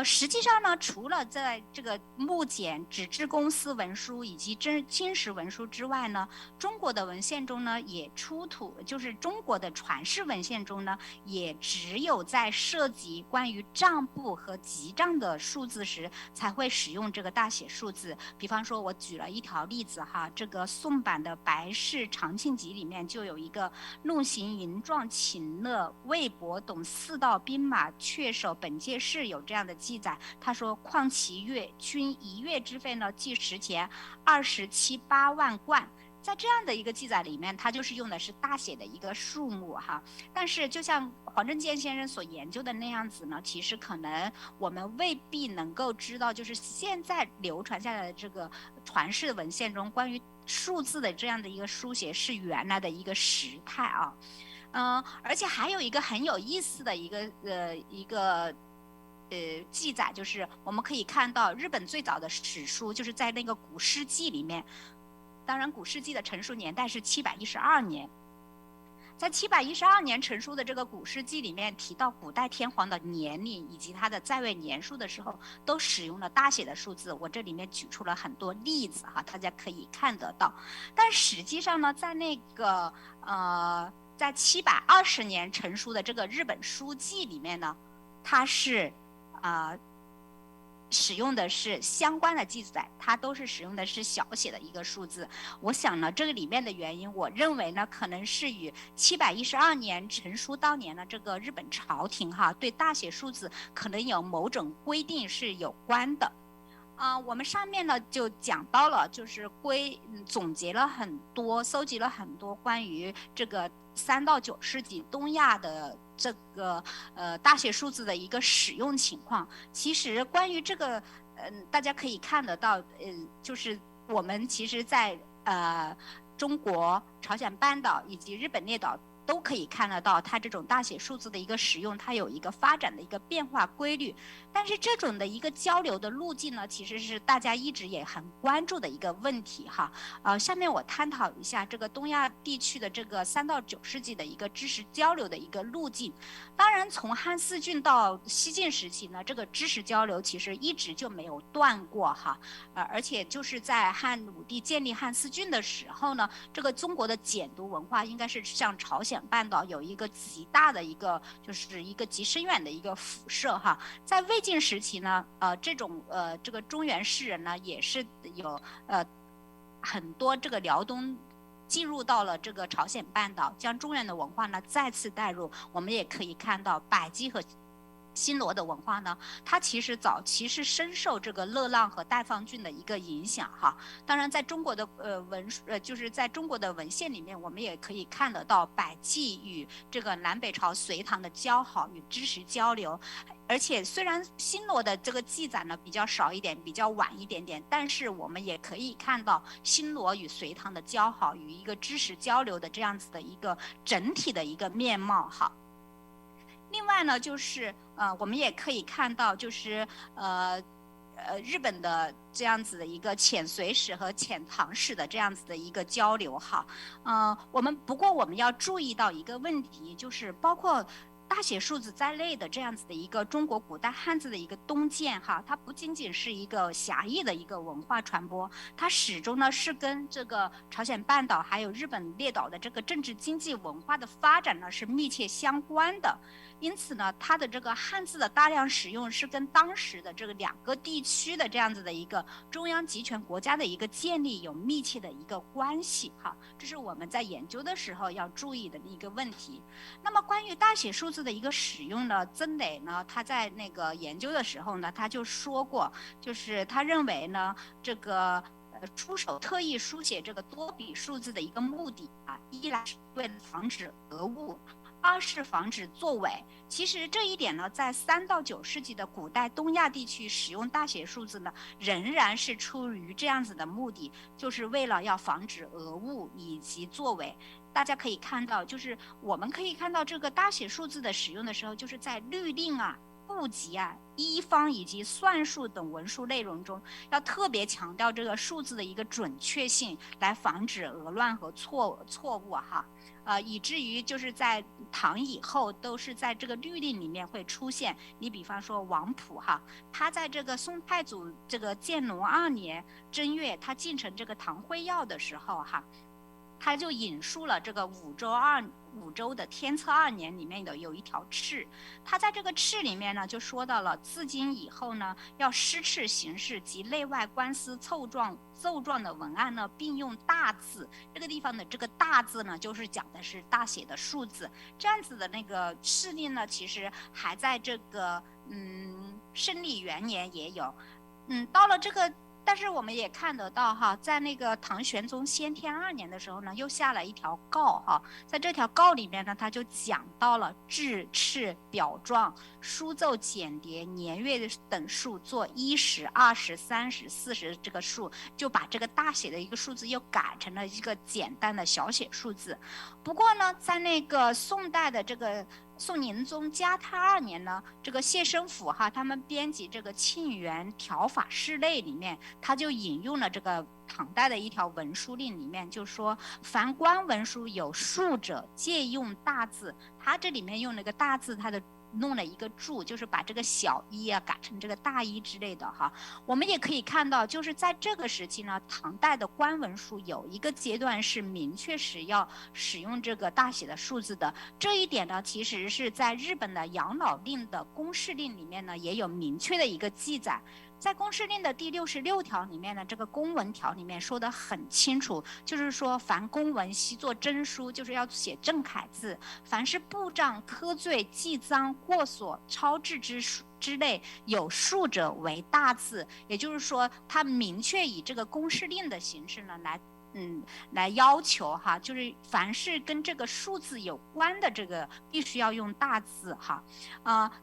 实际上呢，除了在这个木简、纸质公司文书以及金石文书之外呢，中国的文献中呢也出土，就是中国的传世文献中呢，也只有在涉及关于账簿和集账的数字时，才会使用这个大写数字。比方说，我举了一条例子哈，这个宋版的《白氏长庆集》里面就有一个弄行银状请乐魏博董4道兵马阙首本届事有这样的记载，他说况其月均1月之费呢，计10钱27、8万贯，在这样的一个记载里面，它就是用的是大写的一个数目哈。但是就像黄正健先生所研究的那样子呢，其实可能我们未必能够知道，就是现在流传下来的这个传世文献中关于数字的这样的一个书写是原来的一个时态啊。而且还有一个很有意思的一个记载，就是我们可以看到日本最早的史书就是在那个古事记里面，当然古事记的成书年代是712年，在712年成书的这个古事记里面提到古代天皇的年龄以及他的在位年数的时候，都使用了大写的数字。我这里面举出了很多例子哈，大家可以看得到。但实际上呢，在那个在720年成书的这个日本书记里面呢，它是使用的是相关的记载，它都是使用的是小写的一个数字。我想呢，这个里面的原因，我认为呢，可能是与712年成书当年的这个日本朝廷哈，对大写数字可能有某种规定是有关的。我们上面呢就讲到了，就是总结了很多，搜集了很多关于这个3到9世纪东亚的这个大写数字的一个使用情况。其实关于这个，大家可以看得到，就是我们其实在中国、朝鲜半岛以及日本列岛都可以看得到，它这种大写数字的一个使用，它有一个发展的一个变化规律。但是这种的一个交流的路径呢，其实是大家一直也很关注的一个问题哈。下面我探讨一下这个东亚地区的这个3到9世纪的一个知识交流的一个路径。当然，从汉思郡到西晋时期呢，这个知识交流其实一直就没有断过哈。而且就是在汉武帝建立汉思郡的时候呢，这个中国的简读文化应该是向朝鲜半岛有一个极大的一个，就是一个极深远的一个辐射哈。在魏晋时期呢，这个中原士人呢，也是有很多这个辽东进入到了这个朝鲜半岛，将中原的文化呢再次带入。我们也可以看到百济和新罗的文化呢，它其实早期是深受这个乐浪和代方郡的一个影响哈。当然，在中国的就是在中国的文献里面，我们也可以看得到百济与这个南北朝隋唐的交好与知识交流。而且虽然新罗的这个记载呢比较少一点，比较晚一点点，但是我们也可以看到新罗与隋唐的交好与一个知识交流的这样子的一个整体的一个面貌哈。另外呢，就是我们也可以看到，就是日本的这样子的一个遣隋使和遣唐使的这样子的一个交流哈。不过我们要注意到一个问题，就是包括大写数字在内的这样子的一个中国古代汉字的一个东渐哈，它不仅仅是一个狭义的一个文化传播，它始终呢是跟这个朝鲜半岛还有日本列岛的这个政治经济文化的发展呢是密切相关的。因此呢，它的这个汉字的大量使用是跟当时的这个2个地区的这样子的一个中央集权国家的一个建立有密切的一个关系哈，这是我们在研究的时候要注意的一个问题。那么关于大写数字的一个使用呢，曾磊呢他在那个研究的时候呢，他就说过，就是他认为呢，这个出手特意书写这个多笔数字的一个目的啊，一来是为了防止讹误，二是防止作伪。其实这一点呢，在3到9世纪的古代东亚地区使用大写数字呢，仍然是出于这样子的目的，就是为了要防止讹误以及作伪。大家可以看到，就是我们可以看到这个大写数字的使用的时候，就是在律令啊、户籍啊、一方以及算术等文书内容中，要特别强调这个数字的一个准确性，来防止讹乱和错误哈。以至于就是在唐以后都是在这个律令里面会出现。你比方说王溥哈，他在这个宋太祖这个建隆2年正月，他进城这个唐辉耀的时候哈，他就引述了这个武周的天策2年里面的有一条敕，他在这个敕里面呢就说到了，自今以后呢，要施敕行事及内外官司奏状的文案呢，并用大字。这个地方的这个大字呢，就是讲的是大写的数字。这样子的那个敕令呢，其实还在这个圣历元年也有。到了这个但是我们也看得到哈，在那个唐玄宗先天2年的时候呢，又下了一条诰哈，在这条诰里面呢，他就讲到了制、敕、表状、书奏、简牒、年月等数做10、20、30、40这个数，就把这个大写的一个数字又改成了一个简单的小写数字。不过呢，在那个宋代的这个宋宁宗嘉泰2年呢，这个谢生府哈，他们编辑这个《庆元条法释类》里面，他就引用了这个唐代的一条文书令，里面就说，凡官文书有数者，借用大字。他这里面用了个大字，他的弄了一个注，就是把这个小一啊改成这个大一之类的哈。我们也可以看到，就是在这个时期呢，唐代的官文书有一个阶段是明确是要使用这个大写的数字的。这一点呢，其实是在日本的养老令的公示令里面呢，也有明确的一个记载。在公示令的第66条里面呢，这个公文条里面说得很清楚，就是说凡公文悉作真书，就是要写正楷字，凡是布障、科罪、记赃、过所、超制之类有数者为大字。也就是说，他明确以这个公示令的形式呢来要求哈，就是凡是跟这个数字有关的这个必须要用大字哈。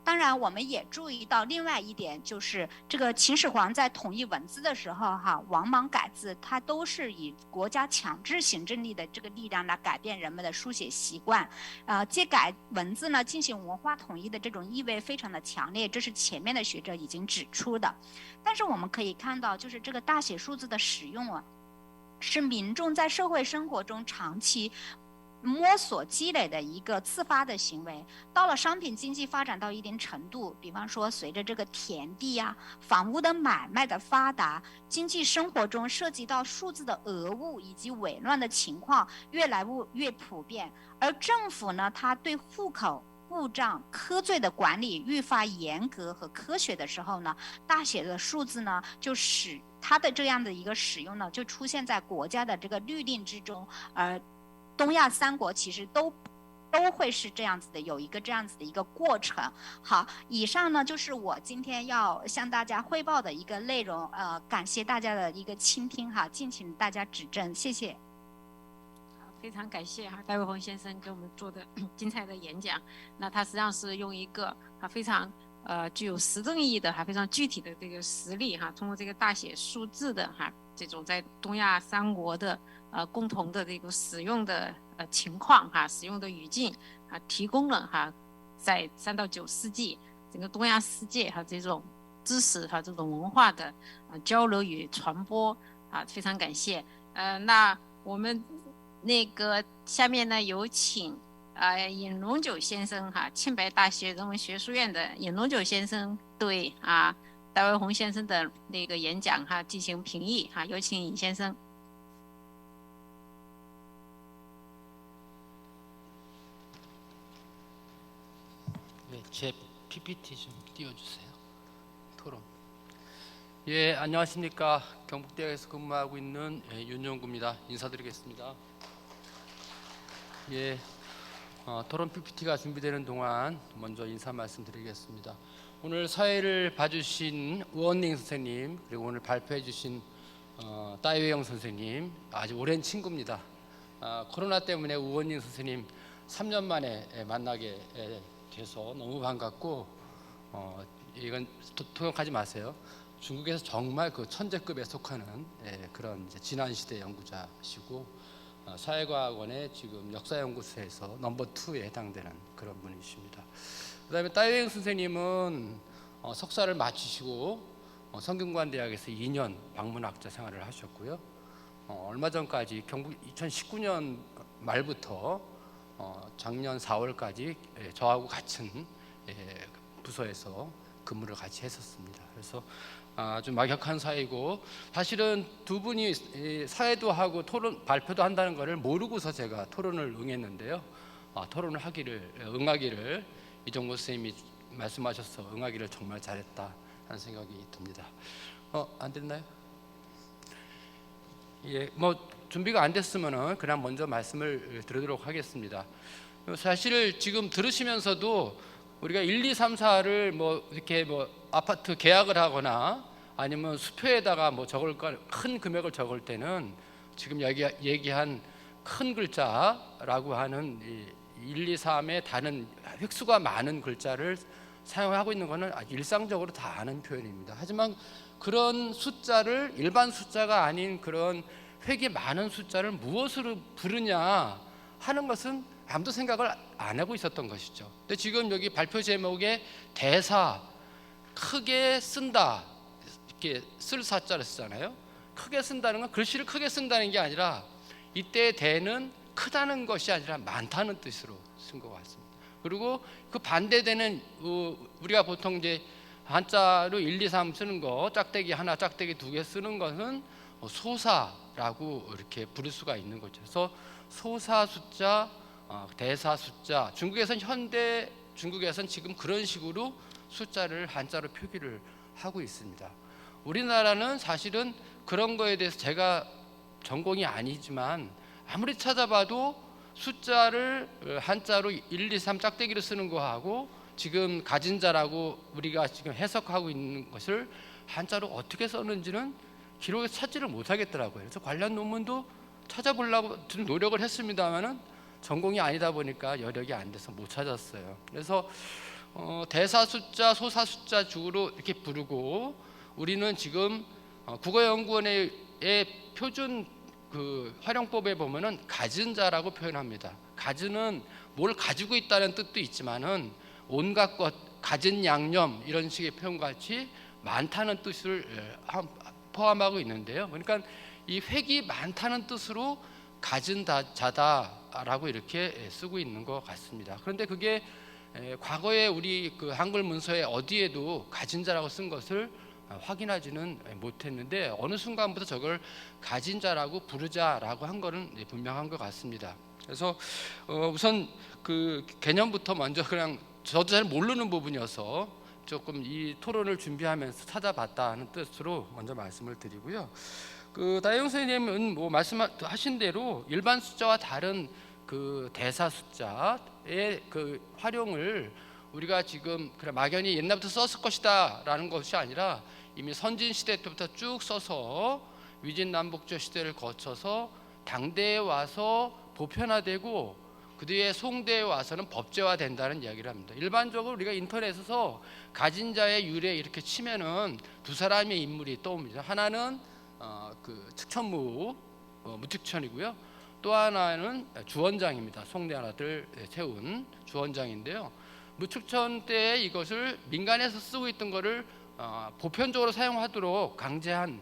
当然我们也注意到另外一点，就是这个秦始皇在统一文字的时候哈，王莽改字，它都是以国家强制行政力的这个力量来改变人们的书写习惯。借改文字呢进行文化统一的这种意味非常的强烈，这是前面的学者已经指出的。但是我们可以看到，就是这个大写数字的使用啊，是民众在社会生活中长期摸索积累的一个自发的行为。到了商品经济发展到一定程度，比方说随着这个田地啊、房屋的买卖的发达，经济生活中涉及到数字的讹误以及伪乱的情况越来越普遍，而政府呢，它对户口、布障、科罪的管理愈发严格和科学的时候呢，大写的数字呢，就使它的这样的一个使用呢，就出现在国家的这个律令之中。而东亚3国其实都会是这样子的，有一个这样子的一个过程。好，以上呢就是我今天要向大家汇报的一个内容。感谢大家的一个倾听哈，敬请大家指正，谢谢。非常感谢哈戴维宏先生给我们做的精彩的演讲。那他实际上是用一个非常具有实证意义的非常具体的这个实例通过这个大写数字的这种在东亚3国的共同的这个使用的情况使用的语境提供了在3到9世纪整个东亚世界这种知识这种文化的交流与传播非常感谢。那我们那个下面呢，有请尹龙九先生庆白大学人文学术院的尹龙九先生对戴维宏先生的那个演讲进行评议有请尹先生。네, 제 PPT 좀 띄워주세요. 토론. 예, 안녕하십니까. 경북대학에서 근무하고 있는 윤용구입니다. 인사드리겠습니다. 예, 토론 PPT가 준비되는 동안 먼저 인사 말씀드리겠습니다. 오늘 사회를 봐주신 우원닝 선생님, 그리고 오늘 발표해 주신 따이웨영 선생님, 아주 오랜 친구입니다. 코로나 때문에 우원닝 선생님 3년 만에 만나게 돼서 너무 반갑고, 이건 통역하지 마세요. 중국에서 정말 그 천재급에 속하는 그런 이제 지난시대 연구자시고, 사회과학원의 지금 역사연구소에서 넘버 2에 해당되는 그런 분이십니다. 그다음에 따이웨영 선생님은 석사를 마치시고 성균관대학에서 2년 방문학자 생활을 하셨고요. 얼마 전까지 경북 2019년 말부터 작년 4월까지 저하고 같은 부서에서 근무를 같이 했었습니다. 그래서 아주 막역한 사이고, 사실은 두 분이 사회도 하고 토론 발표도 한다는 것을 모르고서 제가 토론을 응했는데요. 토론을 응하기를 이종구 선생님이 말씀하셔서 응하기를 정말 잘했다 하는 생각이 듭니다. 안 됐나요? 예, 뭐 준비가 안 됐으면은 그냥 먼저 말씀을 드리도록 하겠습니다. 사실 지금 들으시면서도 우리가 1, 2, 3, 4를 뭐 이렇게 뭐 아파트 계약을 하거나 아니면 수표에다가 뭐 적을 큰 금액을 적을 때는 지금 얘기한 큰 글자라고 하는 1, 2, 3의 다른 획수가 많은 글자를 사용하고 있는 것은 일상적으로 다 아는 표현입니다. 하지만 그런 숫자를 일반 숫자가 아닌 그런 획이 많은 숫자를 무엇으로 부르냐 하는 것은 아무도 생각을 안 하고 있었던 것이죠. 근데 지금 여기 발표 제목에 대사 크게 쓴다 이렇게 쓸 사자를 쓰잖아요. 크게 쓴다는 건 글씨를 크게 쓴다는 게 아니라 이때 대는 크다는 것이 아니라 많다는 뜻으로 쓴 것 같습니다. 그리고 그 반대되는 우리가 보통 이제 한자로 1, 2, 3 쓰는 거 짝대기 하나, 짝대기 2개 쓰는 것은 소사라고 이렇게 부를 수가 있는 거죠. 그래서 소사 숫자, 대사 숫자, 현대 중국에서는 지금 그런 식으로 숫자를 한자로 표기를 하고 있습니다. 우리나라는 사실은 그런 거에 대해서 제가 전공이 아니지만 아무리 찾아봐도 숫자를 한자로 1, 2, 3 짝대기로 쓰는 거하고 지금 가진 자라고 우리가 지금 해석하고 있는 것을 한자로 어떻게 썼는지는 기록에 찾지를 못하겠더라고요. 그래서 관련 논문도 찾아보려고 좀 노력을 했습니다만은 전공이 아니다 보니까 여력이 안 돼서 못 찾았어요. 그래서 대사 숫자, 소사 숫자 주로 이렇게 부르고 우리는 지금 국어연구원의 표준 그 활용법에 보면은 가진 자라고 표현합니다. 가진은 뭘 가지고 있다는 뜻도 있지만은 온갖 것, 가진 양념 이런 식의 표현같이 많다는 뜻을 포함하고 있는데요. 그러니까 이 획이 많다는 뜻으로 가진 자다라고 이렇게 쓰고 있는 것 같습니다. 그런데 그게 과거에 우리 그 한글 문서에 어디에도 가진 자라고 쓴 것을 확인하지는 못했는데 어느 순간부터 저걸 가진 자라고 부르자라고 한 거는 분명한 것 같습니다. 그래서 우선 그 개념부터 먼저 그냥 저도 잘 모르는 부분이어서 조금 이 토론을 준비하면서 찾아봤다는 뜻으로 먼저 말씀을 드리고요. 그 다혜영 선생님은 뭐 말씀하신 대로 일반 숫자와 다른 그 대사 숫자의 그 활용을 우리가 지금 그래 막연히 옛날부터 썼을 것이다라는 것이 아니라 이미 선진 시대 때부터 쭉 써서 위진남북조 시대를 거쳐서 당대에 와서 보편화되고 그 뒤에 송대에 와서는 법제화된다는 이야기를 합니다. 일반적으로 우리가 인터넷에서 가진 자의 유래 이렇게 치면은 두 사람의 인물이 떠옵니다. 하나는 그 측천무 무측천이고요. 또 하나는 주원장입니다. 송대 하나들 세운 주원장인데요. 무측천 때에 이것을 민간에서 쓰고 있던 것을 보편적으로 사용하도록 강제한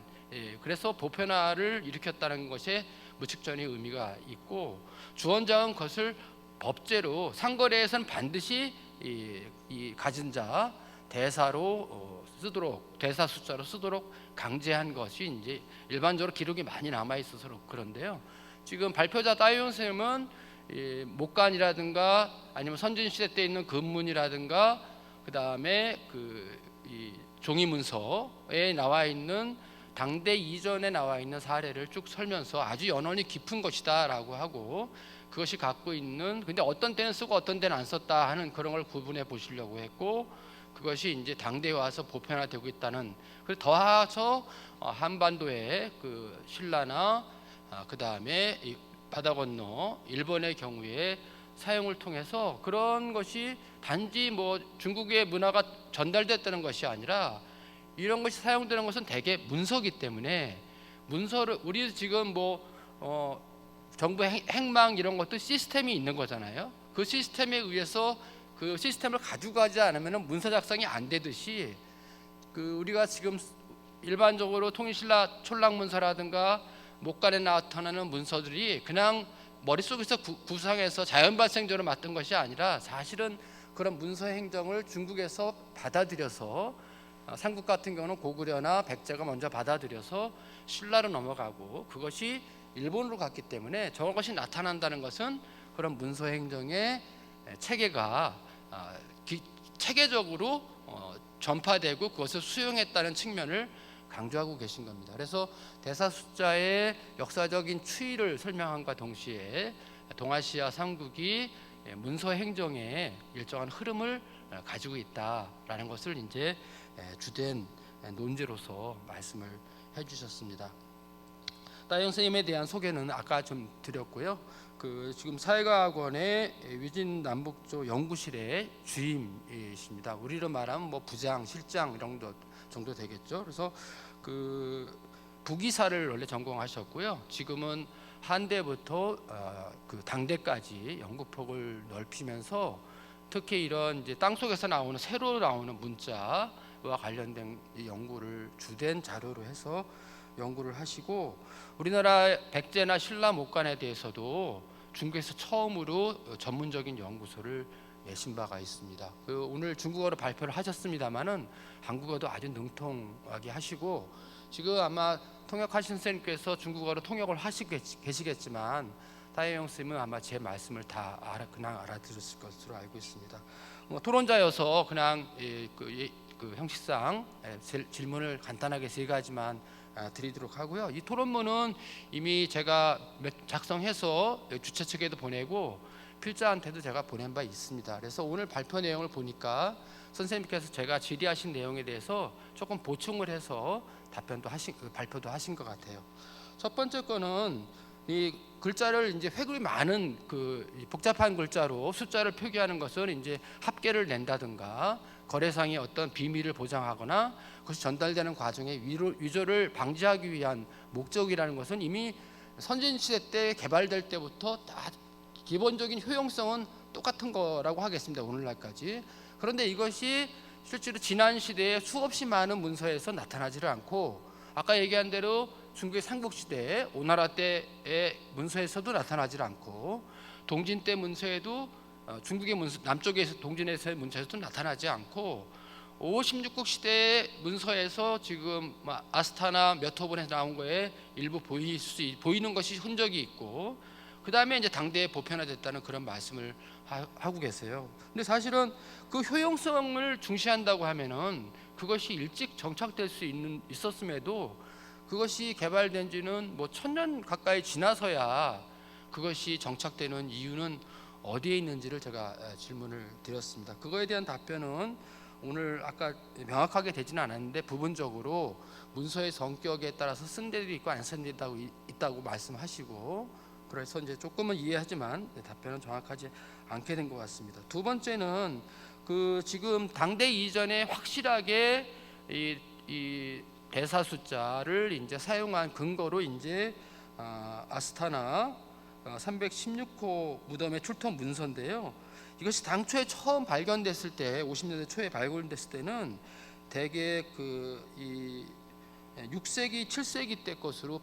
그래서 보편화를 일으켰다는 것에 무측천의 의미가 있고 주원장은 그것을 법제로 상거래에서는 반드시 이 가진 자 대사로 쓰도록 대사 숫자로 쓰도록 강제한 것이 이제 일반적으로 기록이 많이 남아 있어서 그런데요. 지금 발표자 따이용 선생님은 목간이라든가 아니면 선진 시대 때 있는 금문이라든가 그 다음에 이 종이 문서에 나와 있는 당대 이전에 나와 있는 사례를 쭉 설면서 아주 연원이 깊은 것이다라고 하고 그것이 갖고 있는 근데 어떤 때는 쓰고 어떤 때는 안 썼다 하는 그런 걸 구분해 보시려고 했고 그것이 이제 당대에 와서 보편화되고 있다는 그리고 더해서 한반도의 그 신라나 그 다음에 바다 건너 일본의 경우에 사용을 통해서 그런 것이 단지 뭐 중국의 문화가 전달됐다는 것이 아니라 이런 것이 사용되는 것은 대개 문서기 때문에 문서를 우리 지금 뭐 정부 행망 이런 것도 시스템이 있는 거잖아요. 그 시스템에 의해서 그 시스템을 가지고 가지 않으면 문서 작성이 안 되듯이 그 우리가 지금 일반적으로 통일신라 촐락문서라든가 목간에 나타나는 문서들이 그냥 머릿속에서 구상해서 자연 발생적으로 만든 것이 아니라 사실은 그런 문서 행정을 중국에서 받아들여서 삼국 같은 경우는 고구려나 백제가 먼저 받아들여서 신라로 넘어가고 그것이 일본으로 갔기 때문에 저것이 나타난다는 것은 그런 문서 행정의 체계가 체계적으로 전파되고 그것을 수용했다는 측면을 강조하고 계신 겁니다. 그래서 대사 숫자의 역사적인 추이를 설명함과 동시에 동아시아 삼국이 문서 행정의 일정한 흐름을 가지고 있다라는 것을 이제 주된 논제로서 말씀을 해주셨습니다. 따영 선생님에 대한 소개는 아까 좀 드렸고요. 지금 사회과학원의 위진 남북조 연구실의 주임이십니다. 우리로 말하면 뭐 부장, 실장 이런 정도 되겠죠. 그래서 북이사를 원래 전공하셨고요. 지금은 한대부터 당대까지 연구폭을 넓히면서 특히 이런 이제 땅속에서 나오는 새로 나오는 문자와 관련된 연구를 주된 자료로 해서 연구를 하시고, 우리나라 백제나 신라 목간에 대해서도 중국에서 처음으로 전문적인 연구소를 내신 바가 있습니다. 오늘 중국어로 발표를 하셨습니다마는 한국어도 아주 능통하게 하시고, 지금 아마 통역하신 선생님께서 중국어로 통역을 계시겠지만 따이영 선생님은 아마 제 말씀을 다 그냥 알아들었을 것으로 알고 있습니다. 토론자여서 그냥 형식상 질문을 간단하게 3가지만 드리도록 하고요. 이 토론문은 이미 제가 작성해서 주최 측에도 보내고 필자한테도 제가 보낸 바 있습니다. 그래서 오늘 발표 내용을 보니까 선생님께서 제가 질의하신 내용에 대해서 조금 보충을 해서 발표도 하신 것 같아요. 첫 번째 거는 이 글자를 이제 획이 많은 복잡한 글자로 숫자를 표기하는 것은 이제 합계를 낸다든가 거래상의 어떤 비밀을 보장하거나 그것이 전달되는 과정에 위조를 방지하기 위한 목적이라는 것은 이미 선진시대 때 개발될 때부터 다 기본적인 효용성은 똑같은 거라고 하겠습니다. 오늘날까지. 그런데 이것이 실제로 지난 시대에 수없이 많은 문서에서 나타나지를 않고, 아까 얘기한 대로 중국의 삼국시대 오나라 때의 문서에서도 나타나지 않고, 동진 때 문서에도 중국의 문서, 남쪽에서 동진에서의 문서에서도 나타나지 않고, 5, 16국 시대의 문서에서 지금 아스타나 몇 호본에서 나온 거에 일부 보이는 것이 흔적이 있고, 그 다음에 이제 당대에 보편화됐다는 그런 말씀을 하고 계세요. 근데 사실은 그 효용성을 중시한다고 하면은 그것이 일찍 정착될 수 있었음에도 그것이 개발된 지는 뭐 1000년 가까이 지나서야 그것이 정착되는 이유는 어디에 있는지를 제가 질문을 드렸습니다. 그거에 대한 답변은 오늘 아까 명확하게 되지는 않았는데 부분적으로 문서의 성격에 따라서 쓴 데도 있고 안 쓴 데도 있다고 말씀하시고, 그래서 이제 조금은 이해하지만 답변은 정확하지 않게 된 것 같습니다. 두 번째는 지금 당대 이전에 확실하게 이 대사 숫자를 이제 사용한 근거로 이제 아스타나 316호 무덤의 출토 문서인데요. 이것이 당초에 처음 발견됐을 때 50년대 초에 발견됐을 때는 대개 이 6세기, 7세기 때 것으로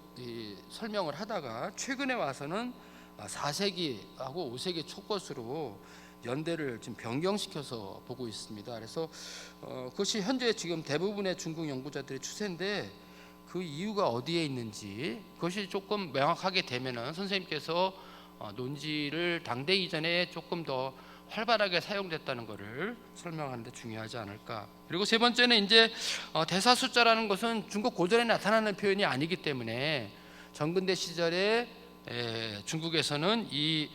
설명을 하다가 최근에 와서는 4세기하고 5세기 초 것으로 연대를 지금 변경시켜서 보고 있습니다. 그래서 그것이 현재 지금 대부분의 중국 연구자들의 추세인데 그 이유가 어디에 있는지 그것이 조금 명확하게 되면은 선생님께서 논지를 당대 이전에 조금 더 활발하게 사용됐다는 것을 설명하는 데 중요하지 않을까. 그리고 세 번째는 이제 대사 숫자라는 것은 중국 고전에 나타나는 표현이 아니기 때문에 정근대 시절에 중국에서는 이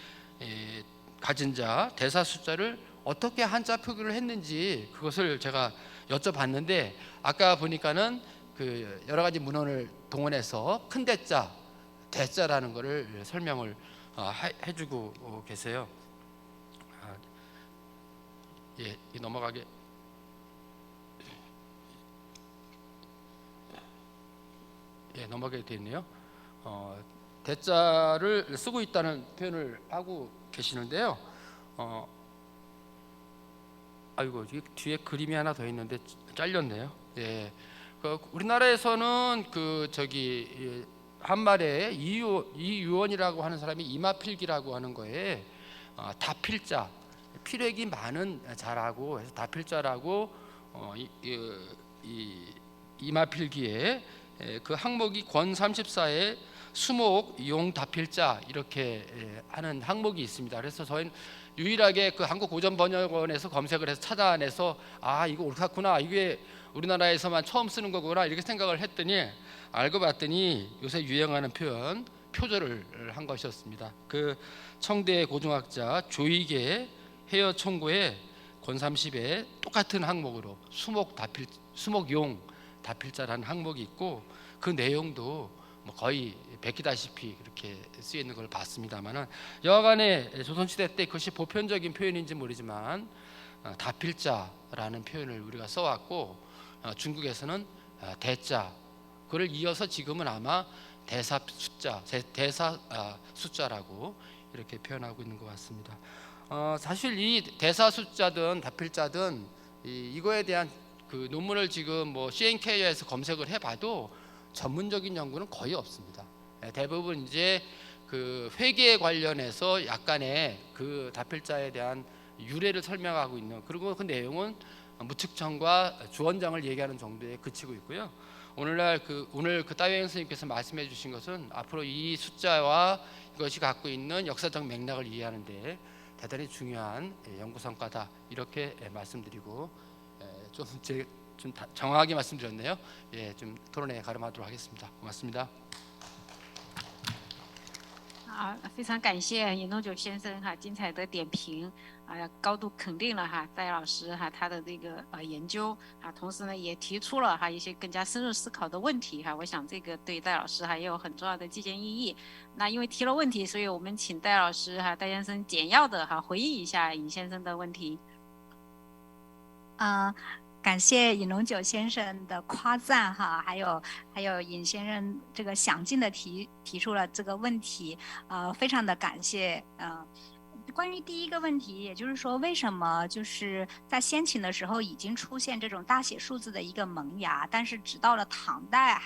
가진 자 대사 숫자를 어떻게 한자 표기를 했는지 그것을 제가 여쭤봤는데, 아까 보니까는 여러 가지 문헌을 동원해서 큰 대자, 대자라는 것을 설명을 해주고 계세요. 예, 넘어가게. 예, 넘어가게 됐네요. 대자를 쓰고 있다는 표현을 하고 계시는데요. 아이고, 뒤에 그림이 하나 더 있는데 잘렸네요. 예, 우리나라에서는 한말에 이유원이라고 하는 사람이 이마필기라고 하는 거에 다필자, 필획이 많은 자라고 해서 다필자라고 이마필기에 그 항목이 권 34에 수목 용 다필자 이렇게 하는 항목이 있습니다. 그래서 저희는 유일하게 그 한국고전번역원에서 검색을 해서 찾아내서 이거 옳았구나, 이게 우리나라에서만 처음 쓰는 거구나 이렇게 생각을 했더니 알고 봤더니 요새 유행하는 표현 표절을 한 것이었습니다. 그 청대 고등학자 조익의 해여 총고에 권 30에 똑같은 항목으로 수목용 다필자라는 항목이 있고 그 내용도 뭐 거의 베끼다시피 그렇게 쓰여 있는 걸 봤습니다만은 여하간에 조선시대 때 그것이 보편적인 표현인지 모르지만 다필자라는 표현을 우리가 써왔고 중국에서는 대자 그를 이어서 지금은 아마 대사 숫자라고 이렇게 표현하고 있는 것 같습니다. 사실 이 대사 숫자든 다필자든 이거에 대한 그 논문을 지금 뭐 CNK에서 검색을 해봐도 전문적인 연구는 거의 없습니다. 대부분 이제 그 회계에 관련해서 약간의 그 다필자에 대한 유래를 설명하고 있는 그리고 그 내용은 무측정과 주원장을 얘기하는 정도에 그치고 있고요. 오늘 그 따위영 선생님께서 말씀해 주신 것은 앞으로 이 숫자와 이것이 갖고 있는 역사적 맥락을 이해하는 데 대단히 중요한 연구 성과다 이렇게 말씀드리고 좀 정확하게 말씀드렸네요. 좀 토론에 가름하도록 하겠습니다. 고맙습니다. 非常感谢尹东九先生精彩的点评高度肯定了戴老师他的这个研究同时呢也提出了一些更加深入思考的问题我想这个对戴老师也有很重要的借鉴意义。那因为提了问题，所以我们请戴老师戴先生简要的回应一下尹先生的问题。感谢尹龙九先生的夸赞还有尹先生这个详尽的提出了这个问题，非常的感谢。关于第一个问题，也就是说为什么就是在先秦的时候已经出现这种大写数字的一个萌芽，但是直到了唐代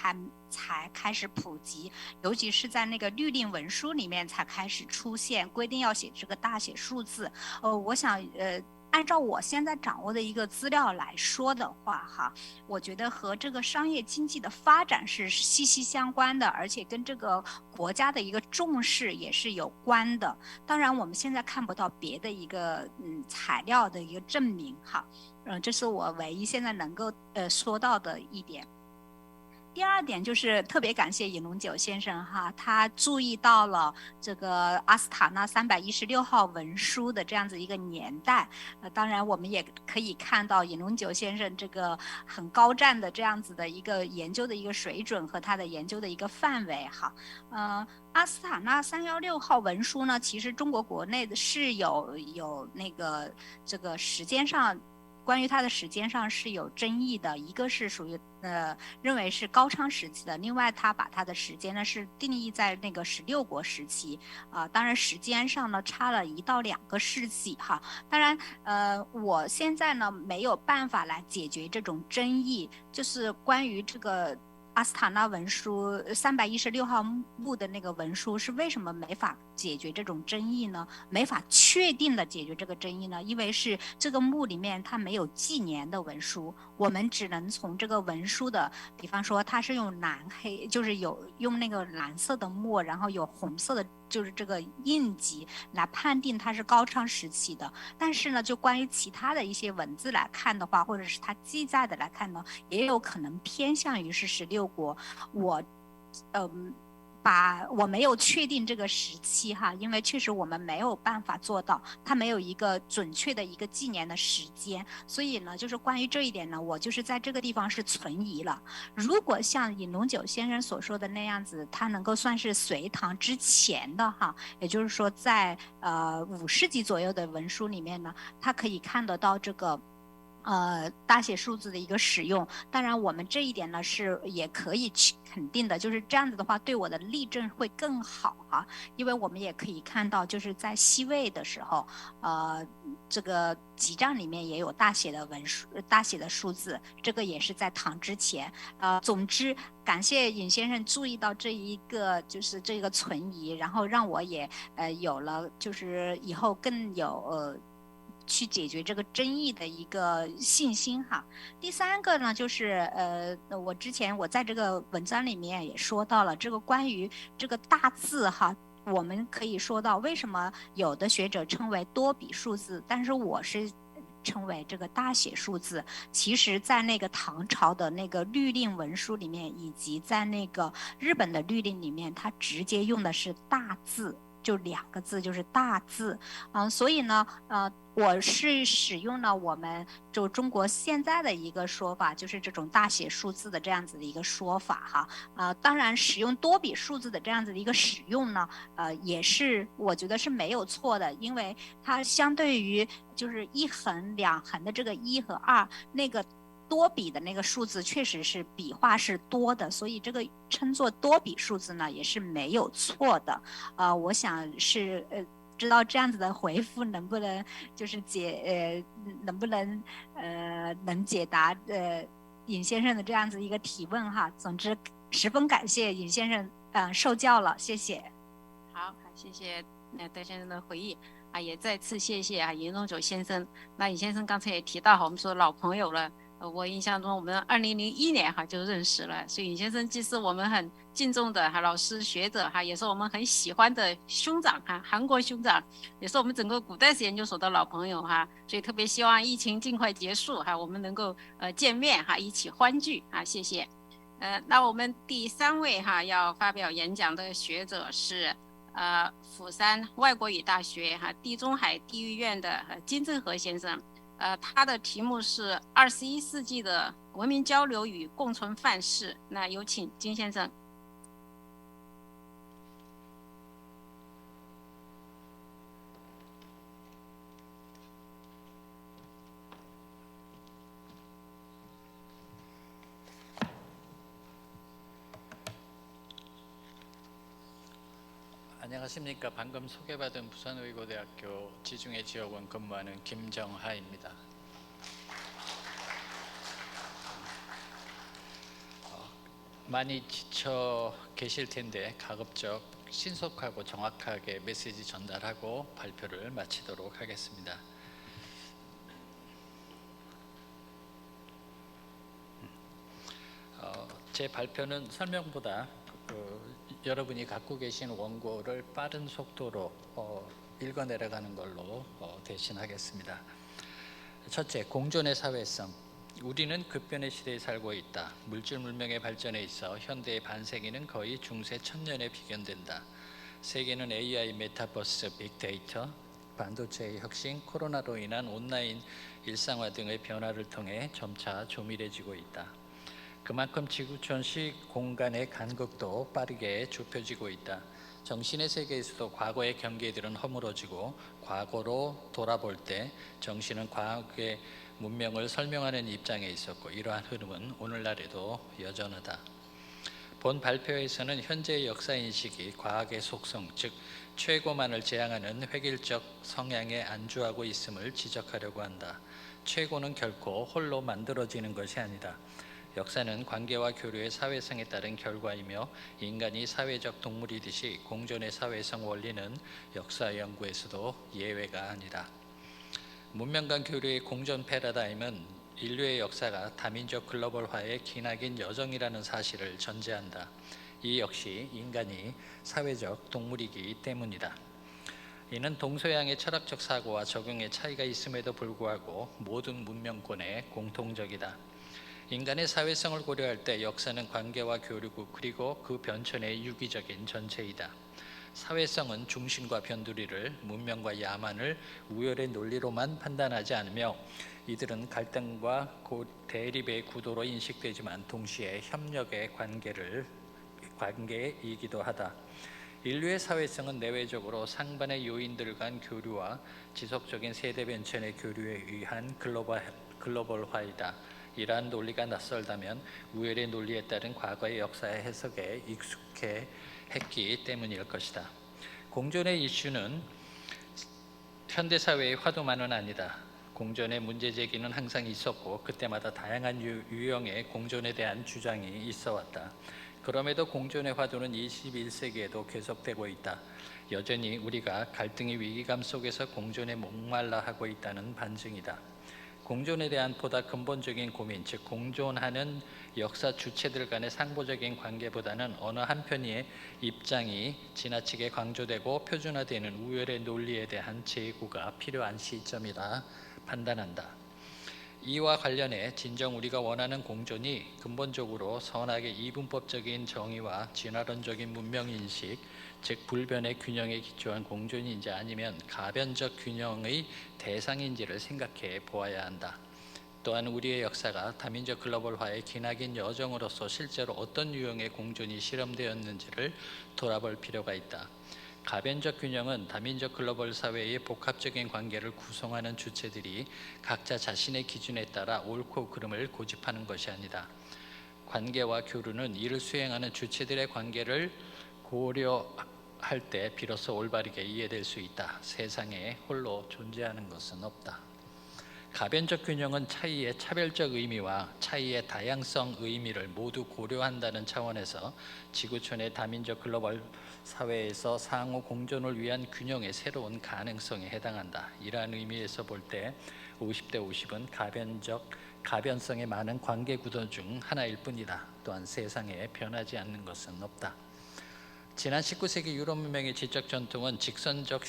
才开始普及，尤其是在那个律令文书里面才开始出现规定要写这个大写数字。我想按照我现在掌握的一个资料来说的话我觉得和这个商业经济的发展是息息相关的，而且跟这个国家的一个重视也是有关的。当然我们现在看不到别的一个材料的一个证明这是我唯一现在能够说到的一点。第二点就是特别感谢尹龙九先生他注意到了这个阿斯塔纳316号文书的这样子一个年代。当然我们也可以看到尹龙九先生这个很高战的这样子的一个研究的一个水准和他的研究的一个范围阿斯塔纳316号文书呢，其实中国国内的是有那个这个时间上关于它的时间上是有争议的，一个是属于认为是高昌时期的，另外他把它的时间呢是定义在那个16国时期当然时间上呢差了1到2个世纪当然我现在呢没有办法来解决这种争议，就是关于这个阿斯塔纳文书316号墓的那个文书是为什么没法解决这种争议呢？没法确定的解决这个争议呢？因为是这个墓里面它没有纪年的文书，我们只能从这个文书的，比方说它是用蓝黑，就是用那个蓝色的墨，然后有红色的就是这个印记来判定它是高昌时期的。但是呢就关于其他的一些文字来看的话，或者是它记载的来看呢，也有可能偏向于是16国。我没有确定这个时期因为确实我们没有办法做到，它没有一个准确的一个纪年的时间，所以呢就是关于这一点呢，我就是在这个地方是存疑了。如果像尹龙九先生所说的那样子，它能够算是隋唐之前的也就是说在5世纪左右的文书里面呢，它可以看得到这个大写数字的一个使用。当然我们这一点呢是也可以去肯定的，就是这样子的话对我的例证会更好因为我们也可以看到就是在西魏的时候这个集章里面也有大写的文书大写的数字，这个也是在唐之前总之感谢尹先生注意到这一个就是这个存疑，然后让我也有了就是以后更有去解决这个争议的一个信心第三个呢就是我之前我在这个文章里面也说到了这个关于这个大字我们可以说到为什么有的学者称为多笔数字，但是我是称为这个大写数字。其实在那个唐朝的那个律令文书里面，以及在那个日本的律令里面，它直接用的是大字，就2个字，就是大字所以呢我是使用了我们就中国现在的一个说法，就是这种大写数字的这样子的一个说法哈。当然使用多笔数字的这样子的一个使用呢，也是我觉得是没有错的，因为它相对于就是1横2横的这个1和2那个多笔的那个数字，确实是笔画是多的，所以这个称作多笔数字呢也是没有错的。我想是知道这样子的回复能不能就是能不能能解答尹先生的这样子一个提问哈。总之十分感谢尹先生受教了，谢谢。好，谢谢戴先生的回忆也再次谢谢尹荣九先生。那尹先生刚才也提到我们说老朋友了。我印象中我们2001年就认识了，所以尹先生既是我们很敬重的老师学者也是我们很喜欢的兄长韩国兄长，也是我们整个古代史研究所的老朋友所以特别希望疫情尽快结束我们能够见面一起欢聚谢谢。那我们第3位要发表演讲的学者是釜山外国语大学地中海地域院的金正和先生。他的题目是21世纪的文明交流与共存范式。那有请金先生。안녕하십니까. 방금 소개받은 부산의고대학교 지중해 지역원 근무하는 김정하입니다. 많이 지쳐 계실 텐데 가급적 신속하고 정확하게 메시지 전달하고 발표를 마치도록 하겠습니다. 제 발표는 설명보다 여러분이 갖고 계신 원고를 빠른 속도로 읽어 내려가는 걸로 대신하겠습니다. 첫째, 공존의 사회성. 우리는 급변의 시대에 살고 있다. 물질 문명의 발전에 있어 현대의 반세기는 거의 중세 1000년에 비견된다. 세계는 AI, 메타버스, 빅데이터, 반도체의 혁신, 코로나로 인한 온라인 일상화 등의 변화를 통해 점차 조밀해지고 있다. 그만큼 지구촌식 공간의 간극도 빠르게 좁혀지고 있다. 정신의 세계에서도 과거의 경계들은 허물어지고 과거로 돌아볼 때 정신은 과거의 문명을 설명하는 입장에 있었고 이러한 흐름은 오늘날에도 여전하다. 본 발표에서는 현재의 역사인식이 과학의 속성, 즉 최고만을 지향하는 획일적 성향에 안주하고 있음을 지적하려고 한다. 최고는 결코 홀로 만들어지는 것이 아니다. 역사는 관계와 교류의 사회성에 따른 결과이며 인간이 사회적 동물이듯이 공존의 사회성 원리는 역사 연구에서도 예외가 아니다. 문명 간 교류의 공존 패러다임은 인류의 역사가 다민족 글로벌화의 기나긴 여정이라는 사실을 전제한다. 이 역시 인간이 사회적 동물이기 때문이다. 이는 동서양의 철학적 사고와 적용의 차이가 있음에도 불구하고 모든 문명권에 공통적이다. 인간의 사회성을 고려할 때 역사는 관계와 교류고 그리고 그 변천의 유기적인 전체이다. 사회성은 중심과 변두리를, 문명과 야만을 우열의 논리로만 판단하지 않으며 이들은 갈등과 대립의 구도로 인식되지만 동시에 협력의 관계이기도 하다. 인류의 사회성은 내외적으로 상반의 요인들 간 교류와 지속적인 세대 변천의 교류에 의한 글로벌화이다. 이러한 논리가 낯설다면 우열의 논리에 따른 과거의 역사의 해석에 익숙해했기 때문일 것이다. 공존의 이슈는 현대사회의 화두만은 아니다. 공존의 문제 제기는 항상 있었고 그때마다 다양한 유형의 공존에 대한 주장이 있어왔다. 그럼에도 공존의 화두는 21세기에도 계속되고 있다. 여전히 우리가 갈등의 위기감 속에서 공존에 목말라 하고 있다는 반증이다. 공존에 대한 보다 근본적인 고민, 즉 공존하는 역사 주체들 간의 상보적인 관계보다는 어느 한편의 입장이 지나치게 강조되고 표준화되는 우열의 논리에 대한 재구가 필요한 시점이라 판단한다. 이와 관련해 진정 우리가 원하는 공존이 근본적으로 선악의 이분법적인 정의와 진화론적인 문명인식, 즉 불변의 균형에 기초한 공존인지 아니면 가변적 균형의 대상인지를 생각해 보아야 한다. 또한 우리의 역사가 다민족 글로벌화의 기나긴 여정으로서 실제로 어떤 유형의 공존이 실험되었는지를 돌아볼 필요가 있다. 가변적 균형은 다민족 글로벌 사회의 복합적인 관계를 구성하는 주체들이 각자 자신의 기준에 따라 옳고 그름을 고집하는 것이 아니다. 관계와 교류는 이를 수행하는 주체들의 관계를 고려할 때 비로소 올바르게 이해될 수 있다. 세상에 홀로 존재하는 것은 없다. 가변적 균형은 차이의 차별적 의미와 차이의 다양성 의미를 모두 고려한다는 차원에서 지구촌의 다민족 글로벌 사회에서 상호 공존을 위한 균형의 새로운 가능성에 해당한다. 이러한 의미에서 볼 때 50대 50은 가변성의 많은 관계 구도 중 하나일 뿐이다. 또한 세상에 변하지 않는 것은 없다. 지난 19세기 유럽 문명의 지적 전통은 직선적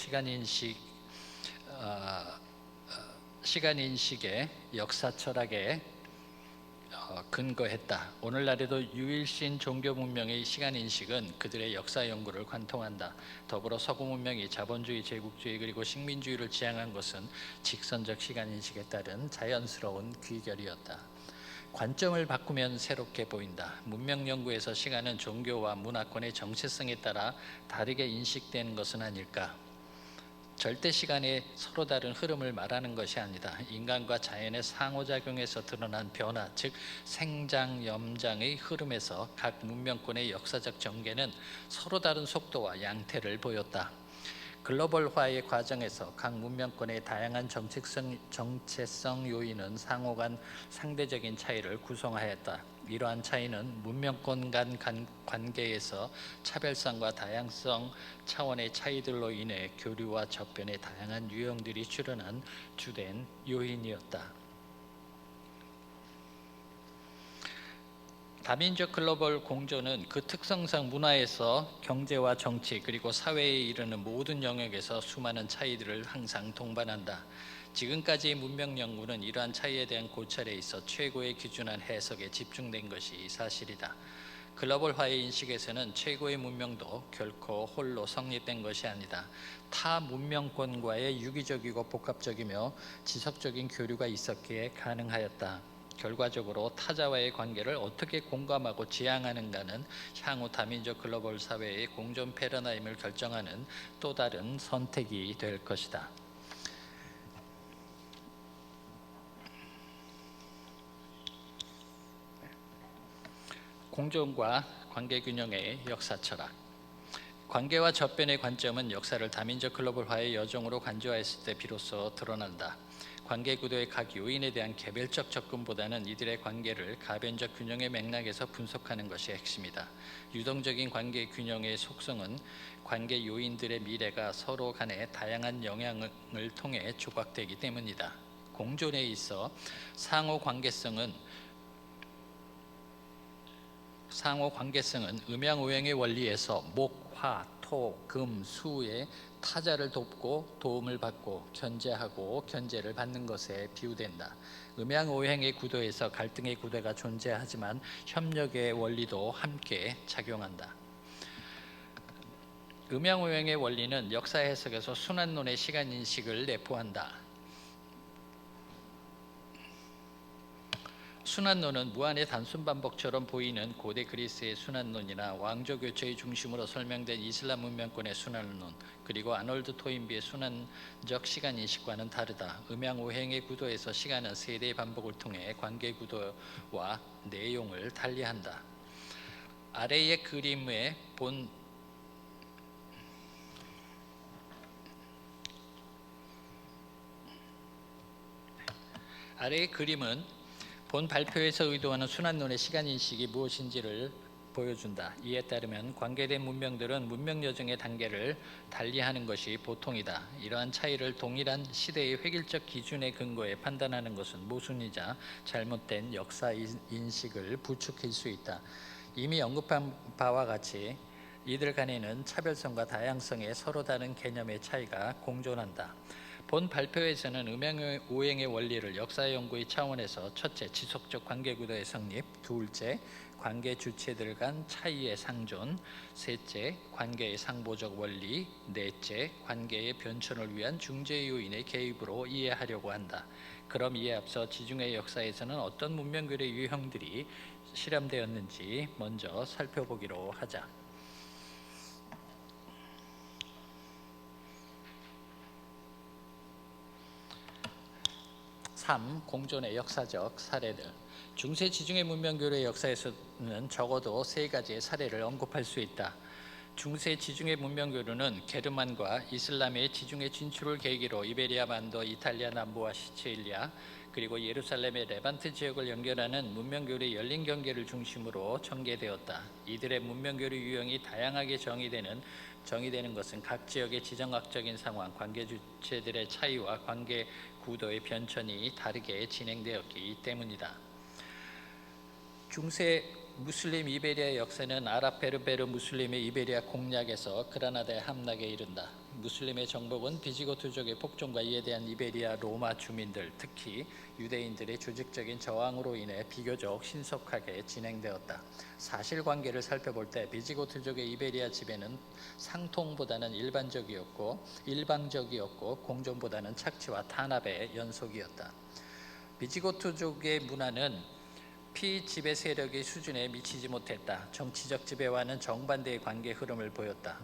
시간인식의 역사 철학에 근거했다. 오늘날에도 유일신 종교 문명의 시간인식은 그들의 역사 연구를 관통한다. 더불어 서구 문명이 자본주의, 제국주의 그리고 식민주의를 지향한 것은 직선적 시간인식에 따른 자연스러운 귀결이었다. 관점을 바꾸면 새롭게 보인다. 문명 연구에서 시간은 종교와 문화권의 정체성에 따라 다르게 인식되는 것은 아닐까? 절대 시간의 서로 다른 흐름을 말하는 것이 아니다. 인간과 자연의 상호작용에서 드러난 변화, 즉 생장, 염장의 흐름에서 각 문명권의 역사적 전개는 서로 다른 속도와 양태를 보였다. 글로벌화의 과정에서 각 문명권의 다양한 정체성 요인은 상호 간 상대적인 차이를 구성하였다. 이러한 차이는 문명권 간 관계에서 차별성과 다양성 차원의 차이들로 인해 교류와 접변의 다양한 유형들이 출현한 주된 요인이었다. 다민족 글로벌 공존은 그 특성상 문화에서 경제와 정치 그리고 사회에 이르는 모든 영역에서 수많은 차이들을 항상 동반한다. 지금까지의 문명 연구는 이러한 차이에 대한 고찰에 있어 최고의 기준한 해석에 집중된 것이 사실이다. 글로벌화의 인식에서는 최고의 문명도 결코 홀로 성립된 것이 아니다. 타 문명권과의 유기적이고 복합적이며 지속적인 교류가 있었기에 가능하였다. 결과적으로 타자와의 관계를 어떻게 공감하고 지향하는가는 향후 다민족 글로벌 사회의 공존 패러다임을 결정하는 또 다른 선택이 될 것이다. 공존과 관계균형의 역사 철학. 관계와 접변의 관점은 역사를 다민족 글로벌화의 여정으로 간주하였을 때 비로소 드러난다. 관계 구도의 각 요인에 대한 개별적 접근보다는 이들의 관계를 가변적 균형의 맥락에서 분석하는 것이 핵심이다. 유동적인 관계 균형의 속성은 관계 요인들의 미래가 서로 간의 다양한 영향을 통해 조각되기 때문이다. 공존에 있어 상호 관계성은 음양오행의 원리에서 목, 화, 토, 금, 수의 타자를 돕고 도움을 받고 견제하고 견제를 받는 것에 비유된다. 음양오행의 구도에서 갈등의 구도가 존재하지만 협력의 원리도 함께 작용한다. 음양오행의 원리는 역사 해석에서 순환론의 시간인식을 내포한다. 순환론은 무한의 단순 반복처럼 보이는 고대 그리스의 순환론이나 왕조 교체의 중심으로 설명된 이슬람 문명권의 순환론, 그리고 아놀드 토인비의 순환적 시간인식과는 다르다. 음양오행의 구도에서 시간은 세대의 반복을 통해 관계 구도와 내용을 달리한다. 아래의 그림은 본 발표에서 의도하는 순환론의 시간인식이 무엇인지를 보여준다. 이에 따르면 관계된 문명들은 문명 여정의 단계를 달리하는 것이 보통이다. 이러한 차이를 동일한 시대의 획일적 기준에 근거해 판단하는 것은 모순이자 잘못된 역사 인식을 부추길 수 있다. 이미 언급한 바와 같이 이들 간에는 차별성과 다양성의 서로 다른 개념의 차이가 공존한다. 본 발표에서는 음양오행의 원리를 역사 연구의 차원에서 첫째, 지속적 관계구도의 성립, 둘째, 관계 주체들 간 차이의 상존, 셋째, 관계의 상보적 원리, 넷째, 관계의 변천을 위한 중재 요인의 개입으로 이해하려고 한다. 그럼 이에 앞서 지중해 역사에서는 어떤 문명교류의 유형들이 실험되었는지 먼저 살펴보기로 하자. 3. 공존의 역사적 사례들. 중세 지중해 문명교류의 역사에서는 적어도 3가지의 사례를 언급할 수 있다. 중세 지중해 문명교류는 게르만과 이슬람의 지중해 진출을 계기로 이베리아 반도, 이탈리아 남부와 시칠리아, 그리고 예루살렘의 레반트 지역을 연결하는 문명교류의 열린 경계를 중심으로 전개되었다. 이들의 문명교류 유형이 다양하게 정의되는 것은 각 지역의 지정학적인 상황, 관계 주체들의 차이와 관계 구도의 변천이 다르게 진행되었기 때문이다. 중세 무슬림 이베리아의 역사는 아랍 베르베르 무슬림의 이베리아 공략에서 그라나다의 함락에 이른다. 무슬림의 정복은 비지고트족의 폭정과 이에 대한 이베리아 로마 주민들, 특히 유대인들의 조직적인 저항으로 인해 비교적 신속하게 진행되었다. 사실관계를 살펴볼 때 비지고트족의 이베리아 지배는 상통보다는 일방적이었고 공존보다는 착취와 탄압의 연속이었다. 비지고트족의 문화는 피지배 세력의 수준에 미치지 못했다. 정치적 지배와는 정반대의 관계 흐름을 보였다.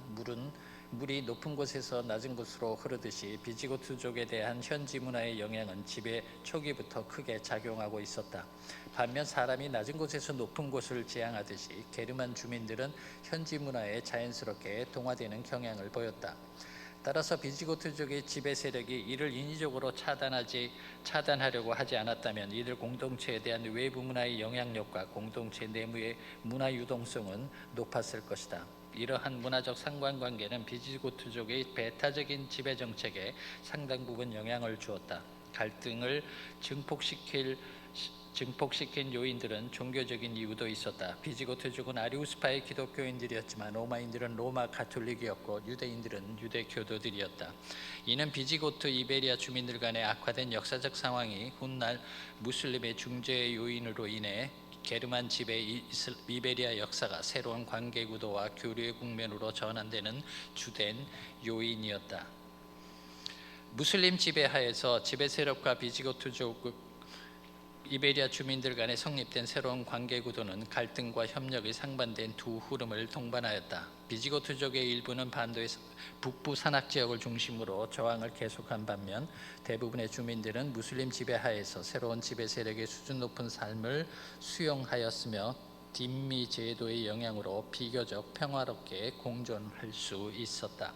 물이 높은 곳에서 낮은 곳으로 흐르듯이 비지고트족에 대한 현지 문화의 영향은 지배 초기부터 크게 작용하고 있었다. 반면 사람이 낮은 곳에서 높은 곳을 지향하듯이 게르만 주민들은 현지 문화에 자연스럽게 동화되는 경향을 보였다. 따라서 비지고트족의 지배 세력이 이를 인위적으로 차단하려고 하지 않았다면 이들 공동체에 대한 외부 문화의 영향력과 공동체 내부의 문화 유동성은 높았을 것이다. 이러한 문화적 상관관계는 비지고트족의 배타적인 지배 정책에 상당 부분 영향을 주었다. 갈등을 증폭시킨 요인들은 종교적인 이유도 있었다. 비지고트족은 아리우스파의 기독교인들이었지만 로마인들은 로마 가톨릭이었고 유대인들은 유대교도들이었다. 이는 비지고트 이베리아 주민들 간의 악화된 역사적 상황이 훗날 무슬림의 중재 요인으로 인해 게르만 지배 이베리아 역사가 새로운 관계구도와 교류의 국면으로 전환되는 주된 요인이었다. 무슬림 지배하에서 지배 세력과 비지고트족 이베리아 주민들 간에 성립된 새로운 관계구도는 갈등과 협력의 상반된 두 흐름을 동반하였다. 비지고트족의 일부는 반도의 북부 산악지역을 중심으로 저항을 계속한 반면 대부분의 주민들은 무슬림 지배하에서 새로운 지배 세력의 수준 높은 삶을 수용하였으며 딘미 제도의 영향으로 비교적 평화롭게 공존할 수 있었다.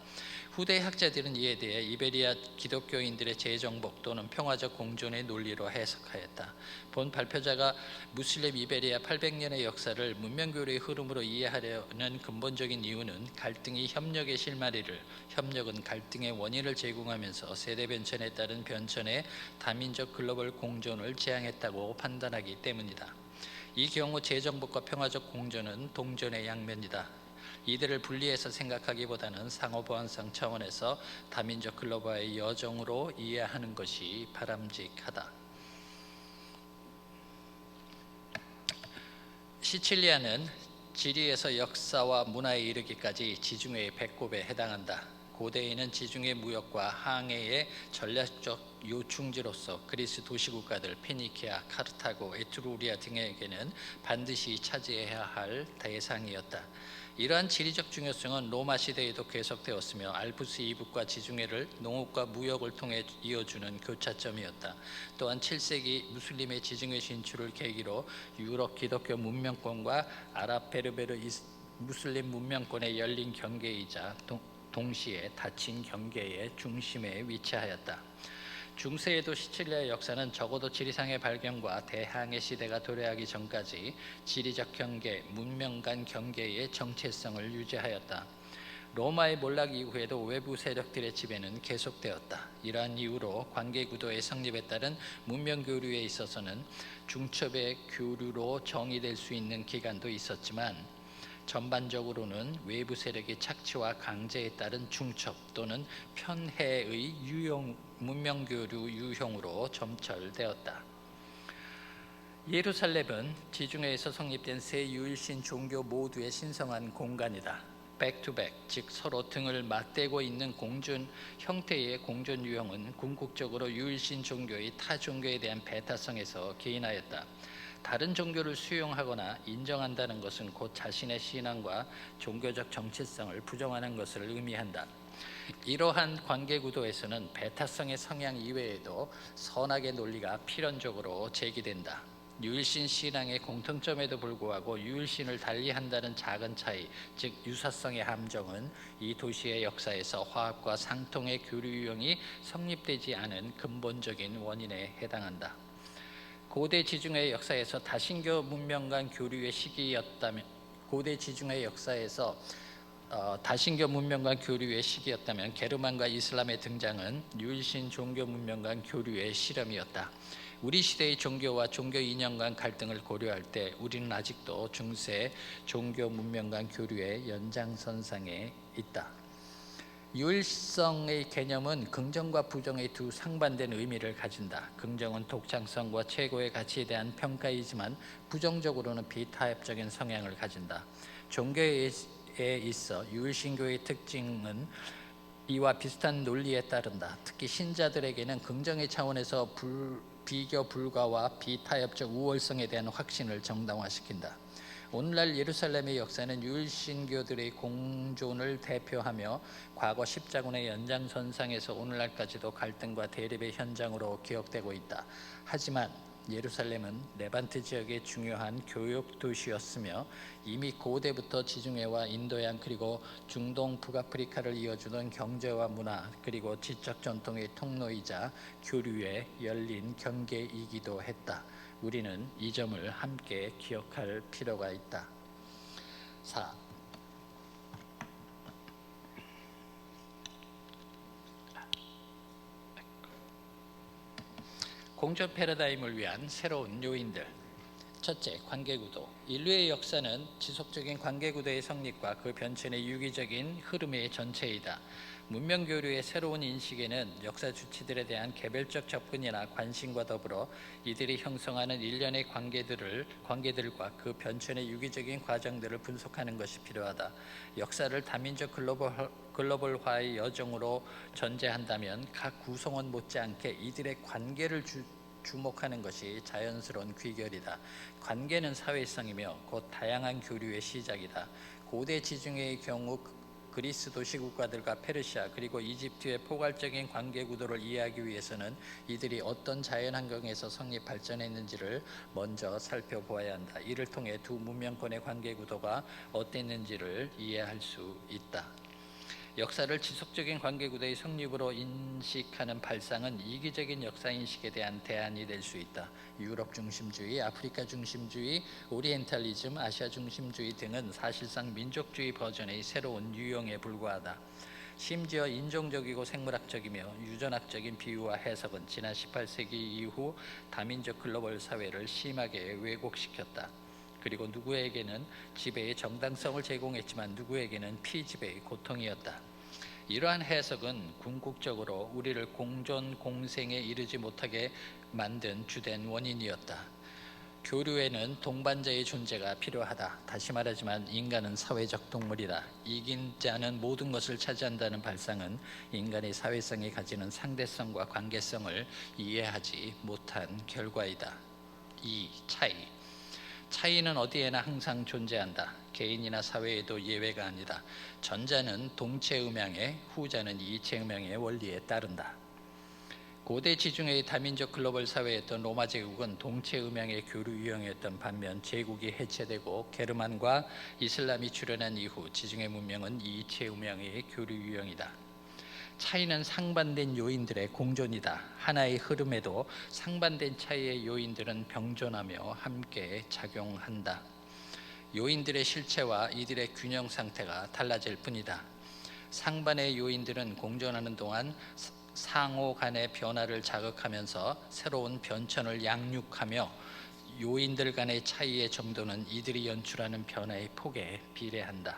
후대 학자들은 이에 대해 이베리아 기독교인들의 재정복 또는 평화적 공존의 논리로 해석하였다. 본 발표자가 무슬림 이베리아 800년의 역사를 문명교류의 흐름으로 이해하려는 근본적인 이유는 갈등이 협력의 실마리를, 협력은 갈등의 원인을 제공하면서 세대 변천에 따른 변천의 다민족 글로벌 공존을 지향했다고 판단하기 때문이다. 이 경우 재정복과 평화적 공존은 동전의 양면이다. 이들을 분리해서 생각하기보다는 상호보완성 차원에서 다민족 글로벌의 여정으로 이해하는 것이 바람직하다. 시칠리아는 지리에서 역사와 문화에 이르기까지 지중해의 배꼽에 해당한다. 고대에는 지중해 무역과 항해의 전략적 요충지로서 그리스 도시국가들 페니키아, 카르타고, 에트루리아 등에게는 반드시 차지해야 할 대상이었다. 이러한 지리적 중요성은 로마 시대에도 계속되었으며 알프스 이북과 지중해를 농업과 무역을 통해 이어주는 교차점이었다. 또한 7세기 무슬림의 지중해 진출을 계기로 유럽 기독교 문명권과 아랍 베르베르 무슬림 문명권의 열린 경계이자 동시에 닫힌 경계의 중심에 위치하였다. 중세에도 시칠리아의 역사는 적어도 지리상의 발견과 대항해 시대가 도래하기 전까지 지리적 경계, 문명 간 경계의 정체성을 유지하였다. 로마의 몰락 이후에도 외부 세력들의 지배는 계속되었다. 이러한 이유로 관계구도의 성립에 따른 문명교류에 있어서는 중첩의 교류로 정의될 수 있는 기간도 있었지만 전반적으로는 외부 세력의 착취와 강제에 따른 중첩 또는 편해의 문명교류 유형으로 점철되었다. 예루살렘은 지중해에서 성립된 세 유일신 종교 모두의 신성한 공간이다. 백투백, 즉 서로 등을 맞대고 있는 공존 형태의 공존 유형은 궁극적으로 유일신 종교의 타 종교에 대한 배타성에서 기인하였다. 다른 종교를 수용하거나 인정한다는 것은 곧 자신의 신앙과 종교적 정체성을 부정하는 것을 의미한다. 이러한 관계 구도에서는 배타성의 성향 이외에도 선악의 논리가 필연적으로 제기된다. 유일신 신앙의 공통점에도 불구하고 유일신을 달리한다는 작은 차이, 즉 유사성의 함정은 이 도시의 역사에서 화합과 상통의 교류 유형이 성립되지 않은 근본적인 원인에 해당한다. 고대 지중해 역사에서 다신교 문명 간 교류의 시기였다면 다신교 문명 간 교류의 시기였다면 게르만과 이슬람의 등장은 유일신 종교 문명 간 교류의 실험이었다. 우리 시대의 종교와 종교 이념 간 갈등을 고려할 때 우리는 아직도 중세 종교 문명 간 교류의 연장선상에 있다. 유일성의 개념은 긍정과 부정의 두 상반된 의미를 가진다. 긍정은 독창성과 최고의 가치에 대한 평가이지만 부정적으로는 비타협적인 성향을 가진다. 종교에 있어 유일신교의 특징은 이와 비슷한 논리에 따른다. 특히 신자들에게는 긍정의 차원에서 비교 불가와 비타협적 우월성에 대한 확신을 정당화시킨다. 오늘날 예루살렘의 역사는 유일신교들의 공존을 대표하며 과거 십자군의 연장선상에서 오늘날까지도 갈등과 대립의 현장으로 기억되고 있다. 하지만 예루살렘은 레반트 지역의 중요한 교육 도시였으며 이미 고대부터 지중해와 인도양 그리고 중동 북아프리카를 이어주던 경제와 문화 그리고 지적 전통의 통로이자 교류의 열린 경계이기도 했다. 우리는 이 점을 함께 기억할 필요가 있다. 4. 공존 패러다임을 위한 새로운 요인들. 첫째, 관계구도. 인류의 역사는 지속적인 관계구도의 성립과 그 변천의 유기적인 흐름의 전체이다. 문명교류의 새로운 인식에는 역사 주체들에 대한 개별적 접근이나 관심과 더불어 이들이 형성하는 일련의 관계들과 그 변천의 유기적인 과정들을 분석하는 것이 필요하다. 역사를 다민족 글로벌화의 여정으로 전제한다면 각 구성원 못지않게 이들의 관계를 주목하는 것이 자연스러운 귀결이다. 관계는 사회성이며 곧 다양한 교류의 시작이다. 고대 지중해의 경우 그리스 도시국가들과 페르시아 그리고 이집트의 포괄적인 관계 구도를 이해하기 위해서는 이들이 어떤 자연환경에서 성립 발전했는지를 먼저 살펴보아야 한다. 이를 통해 두 문명권의 관계 구도가 어땠는지를 이해할 수 있다. 역사를 지속적인 관계구도의 성립으로 인식하는 발상은 이기적인 역사인식에 대한 대안이 될 수 있다. 유럽 중심주의, 아프리카 중심주의, 오리엔탈리즘, 아시아 중심주의 등은 사실상 민족주의 버전의 새로운 유형에 불과하다. 심지어 인종적이고 생물학적이며 유전학적인 비유와 해석은 지난 18세기 이후 다민족 글로벌 사회를 심하게 왜곡시켰다. 그리고 누구에게는 지배의 정당성을 제공했지만 누구에게는 피지배의 고통이었다. 이러한 해석은 궁극적으로 우리를 공존 공생에 이르지 못하게 만든 주된 원인이었다. 교류에는 동반자의 존재가 필요하다. 다시 말하지만 인간은 사회적 동물이다. 이긴 자는 모든 것을 차지한다는 발상은 인간의 사회성이 가지는 상대성과 관계성을 이해하지 못한 결과이다. 2. 차이는 어디에나 항상 존재한다. 개인이나 사회에도 예외가 아니다. 전자는 동체음향에, 후자는 이체음향의 원리에 따른다. 고대 지중해의 다민족 글로벌 사회였던 로마 제국은 동체음향의 교류 유형이었던 반면 제국이 해체되고 게르만과 이슬람이 출현한 이후 지중해 문명은 이체음향의 교류 유형이다. 차이는 상반된 요인들의 공존이다. 하나의 흐름에도 상반된 차이의 요인들은 병존하며 함께 작용한다. 요인들의 실체와 이들의 균형 상태가 달라질 뿐이다. 상반의 요인들은 공존하는 동안 상호 간의 변화를 자극하면서 새로운 변천을 양육하며 요인들 간의 차이의 정도는 이들이 연출하는 변화의 폭에 비례한다.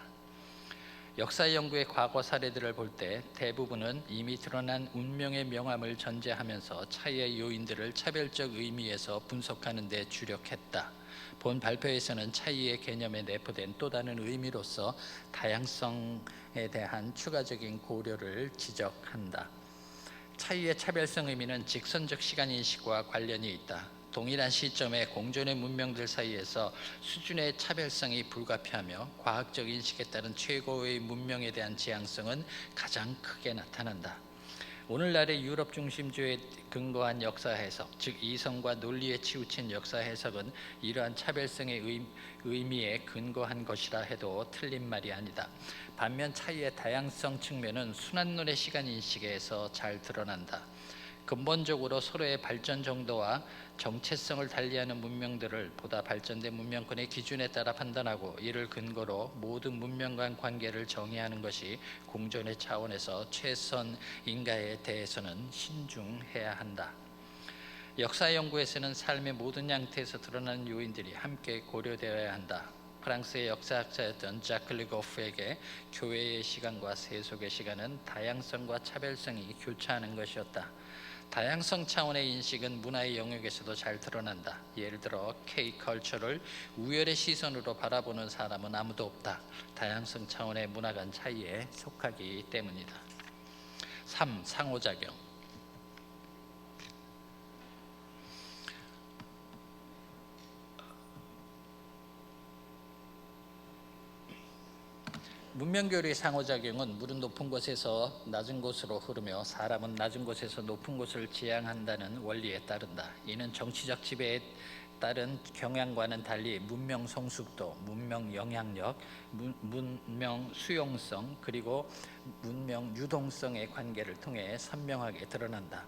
역사 연구의 과거 사례들을 볼 때 대부분은 이미 드러난 운명의 명암을 전제하면서 차이의 요인들을 차별적 의미에서 분석하는 데 주력했다. 본 발표에서는 차이의 개념에 내포된 또 다른 의미로서 다양성에 대한 추가적인 고려를 지적한다. 차이의 차별성 의미는 직선적 시간 인식과 관련이 있다. 동일한 시점에 공존의 문명들 사이에서 수준의 차별성이 불가피하며 과학적 인식에 따른 최고의 문명에 대한 지향성은 가장 크게 나타난다. 오늘날의 유럽 중심주의에 근거한 역사 해석, 즉 이성과 논리에 치우친 역사 해석은 이러한 차별성의 의미에 근거한 것이라 해도 틀린 말이 아니다. 반면 차이의 다양성 측면은 순환론의 시간 인식에서 잘 드러난다. 근본적으로 서로의 발전 정도와 정체성을 달리하는 문명들을 보다 발전된 문명권의 기준에 따라 판단하고 이를 근거로 모든 문명 간 관계를 정의하는 것이 공존의 차원에서 최선인가에 대해서는 신중해야 한다. 역사 연구에서는 삶의 모든 양태에서 드러나는 요인들이 함께 고려되어야 한다. 프랑스의 역사학자였던 자크 르고프에게 교회의 시간과 세속의 시간은 다양성과 차별성이 교차하는 것이었다. 다양성 차원의 인식은 문화의 영역에서도 잘 드러난다. 예를 들어 K-컬처를 우열의 시선으로 바라보는 사람은 아무도 없다. 다양성 차원의 문화 간 차이에 속하기 때문이다. 3. 상호작용. 문명교류의 상호작용은 물은 높은 곳에서 낮은 곳으로 흐르며 사람은 낮은 곳에서 높은 곳을 지향한다는 원리에 따른다. 이는 정치적 지배에 따른 경향과는 달리 문명 성숙도, 문명 영향력, 문명 수용성 그리고 문명 유동성의 관계를 통해 선명하게 드러난다.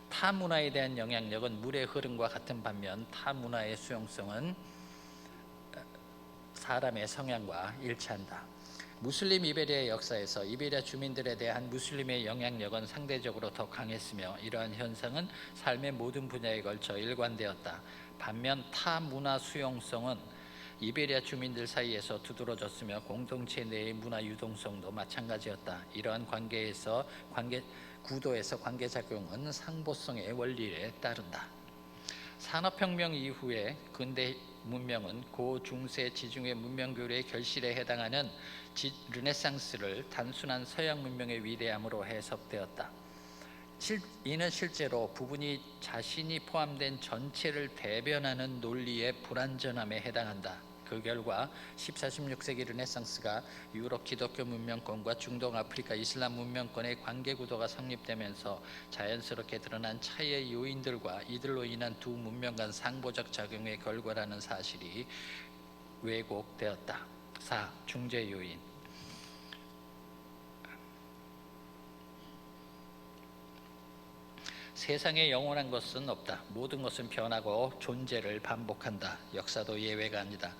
타 문화에 대한 영향력은 물의 흐름과 같은 반면 타 문화의 수용성은 사람의 성향과 일치한다. 무슬림 이베리아의 역사에서 이베리아 주민들에 대한 무슬림의 영향력은 상대적으로 더 강했으며 이러한 현상은 삶의 모든 분야에 걸쳐 일관되었다. 반면 타 문화 수용성은 이베리아 주민들 사이에서 두드러졌으며 공동체 내의 문화 유동성도 마찬가지였다. 이러한 구도에서 관계작용은 상보성의 원리에 따른다. 산업혁명 이후에 근대 문명은 고, 중세, 지중해 문명교류의 결실에 해당하는 르네상스를 단순한 서양 문명의 위대함으로 해석되었다. 이는 실제로 부분이 자신이 포함된 전체를 대변하는 논리의 불완전함에 해당한다. 그 결과 14, 16세기 르네상스가 유럽 기독교 문명권과 중동 아프리카 이슬람 문명권의 관계구도가 성립되면서 자연스럽게 드러난 차이의 요인들과 이들로 인한 두 문명 간 상보적 작용의 결과라는 사실이 왜곡되었다. 4. 중재 요인. 세상에 영원한 것은 없다. 모든 것은 변하고 존재를 반복한다. 역사도 예외가 아니다.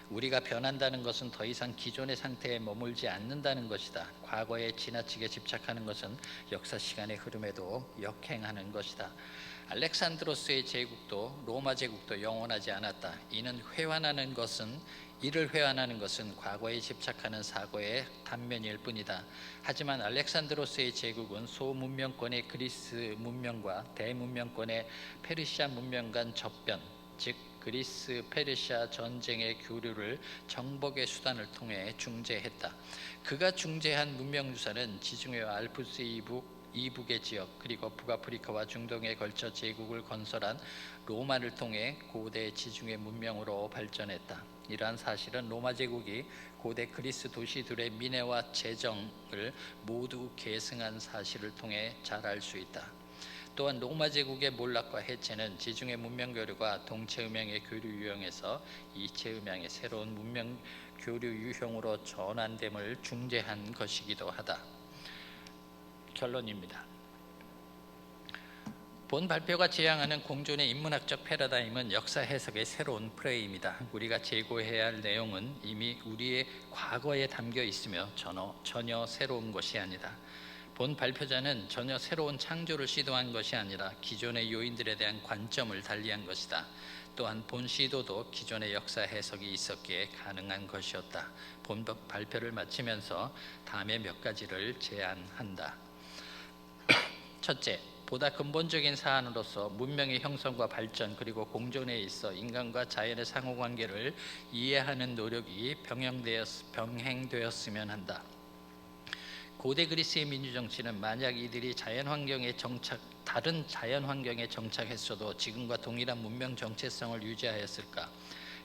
우리가 변한다는 것은 더 이상 기존의 상태에 머물지 않는다는 것이다. 과거에 지나치게 집착하는 것은 역사 시간의 흐름에도 역행하는 것이다. 알렉산드로스의 제국도 로마 제국도 영원하지 않았다. 이를 회환하는 것은 과거에 집착하는 사고의 단면일 뿐이다. 하지만 알렉산드로스의 제국은 소문명권의 그리스 문명과 대문명권의 페르시아 문명 간 접변, 즉 그리스 페르시아 전쟁의 교류를 정복의 수단을 통해 중재했다. 그가 중재한 문명유산은 지중해와 알프스 이북의 지역 그리고 북아프리카와 중동에 걸쳐 제국을 건설한 로마를 통해 고대 지중해 문명으로 발전했다. 이러한 사실은 로마 제국이 고대 그리스 도시들의 민해와 재정을 모두 계승한 사실을 통해 잘 알 수 있다. 또한 로마 제국의 몰락과 해체는 지중해 문명 교류가 동체 음양의 교류 유형에서 이체 음양의 새로운 문명 교류 유형으로 전환됨을 중재한 것이기도 하다. 결론입니다. 본 발표가 지향하는 공존의 인문학적 패러다임은 역사 해석의 새로운 프레임이다. 우리가 제고해야 할 내용은 이미 우리의 과거에 담겨 있으며 전혀 새로운 것이 아니다. 본 발표자는 전혀 새로운 창조를 시도한 것이 아니라 기존의 요인들에 대한 관점을 달리한 것이다. 또한 본 시도도 기존의 역사 해석이 있었기에 가능한 것이었다. 본 발표를 마치면서 다음에 몇 가지를 제안한다. 첫째, 보다 근본적인 사안으로서 문명의 형성과 발전 그리고 공존에 있어 인간과 자연의 상호관계를 이해하는 노력이 병행되었으면 한다. 고대 그리스의 민주정치는 만약 이들이 다른 자연환경에 정착했어도 지금과 동일한 문명 정체성을 유지하였을까?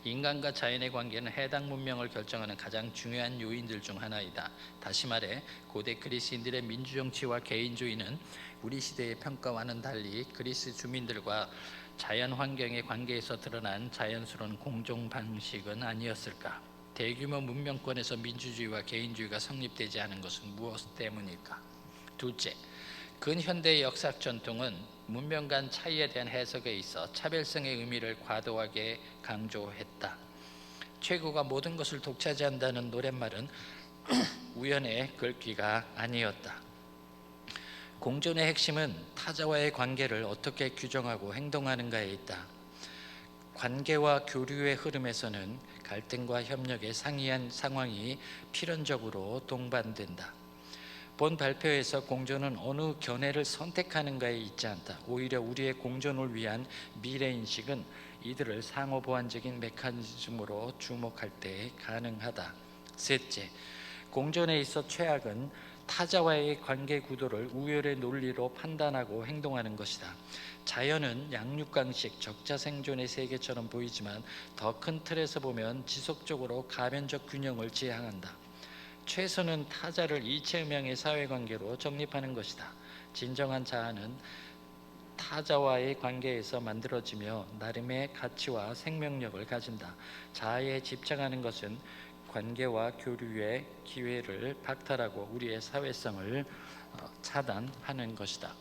인간과 자연의 관계는 해당 문명을 결정하는 가장 중요한 요인들 중 하나이다. 다시 말해 고대 그리스인들의 민주정치와 개인주의는 우리 시대의 평가와는 달리 그리스 주민들과 자연환경의 관계에서 드러난 자연스러운 공존 방식은 아니었을까? 대규모 문명권에서 민주주의와 개인주의가 성립되지 않은 것은 무엇 때문일까? 둘째, 근현대의 역사학 전통은 문명 간 차이에 대한 해석에 있어 차별성의 의미를 과도하게 강조했다. 최고가 모든 것을 독차지한다는 노랫말은 우연의 글귀가 아니었다. 공존의 핵심은 타자와의 관계를 어떻게 규정하고 행동하는가에 있다. 관계와 교류의 흐름에서는 갈등과 협력의 상이한 상황이 필연적으로 동반된다. 본 발표에서 공존은 어느 견해를 선택하는가에 있지 않다. 오히려 우리의 공존을 위한 미래인식은 이들을 상호보완적인 메커니즘으로 주목할 때 가능하다. 셋째, 공존에 있어 최악은 타자와의 관계 구도를 우열의 논리로 판단하고 행동하는 것이다. 자연은 양육강식, 적자생존의 세계처럼 보이지만 더 큰 틀에서 보면 지속적으로 가변적 균형을 지향한다. 최소는 타자를 이체음형의 사회관계로 정립하는 것이다. 진정한 자아는 타자와의 관계에서 만들어지며 나름의 가치와 생명력을 가진다. 자아에 집착하는 것은 관계와 교류의 기회를 박탈하고 우리의 사회성을 차단하는 것이다.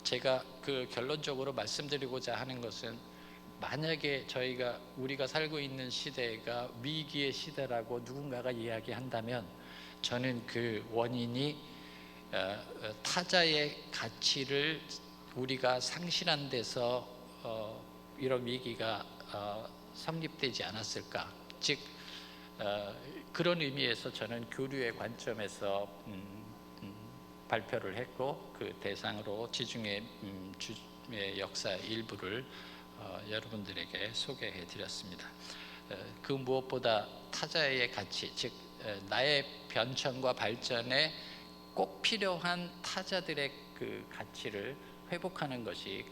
제가 결론적으로 말씀드리고자 하는 것은 만약에 우리가 살고 있는 시대가 위기의 시대라고 누군가가 이야기한다면 저는 그 원인이 타자의 가치를 우리가 상실한 데서 이런 위기가 성립되지 않았을까. 즉 그런 의미에서 저는 교류의 관점에서 발표를 했고 그 대상으로 지중해 역사 일부를 여러분들에게 소개해 드렸습니다. 그 무엇보다 타자의 가치, 즉 나의 변천과 발전에 꼭 필요한 타자들의 그 가치를 회복하는 것이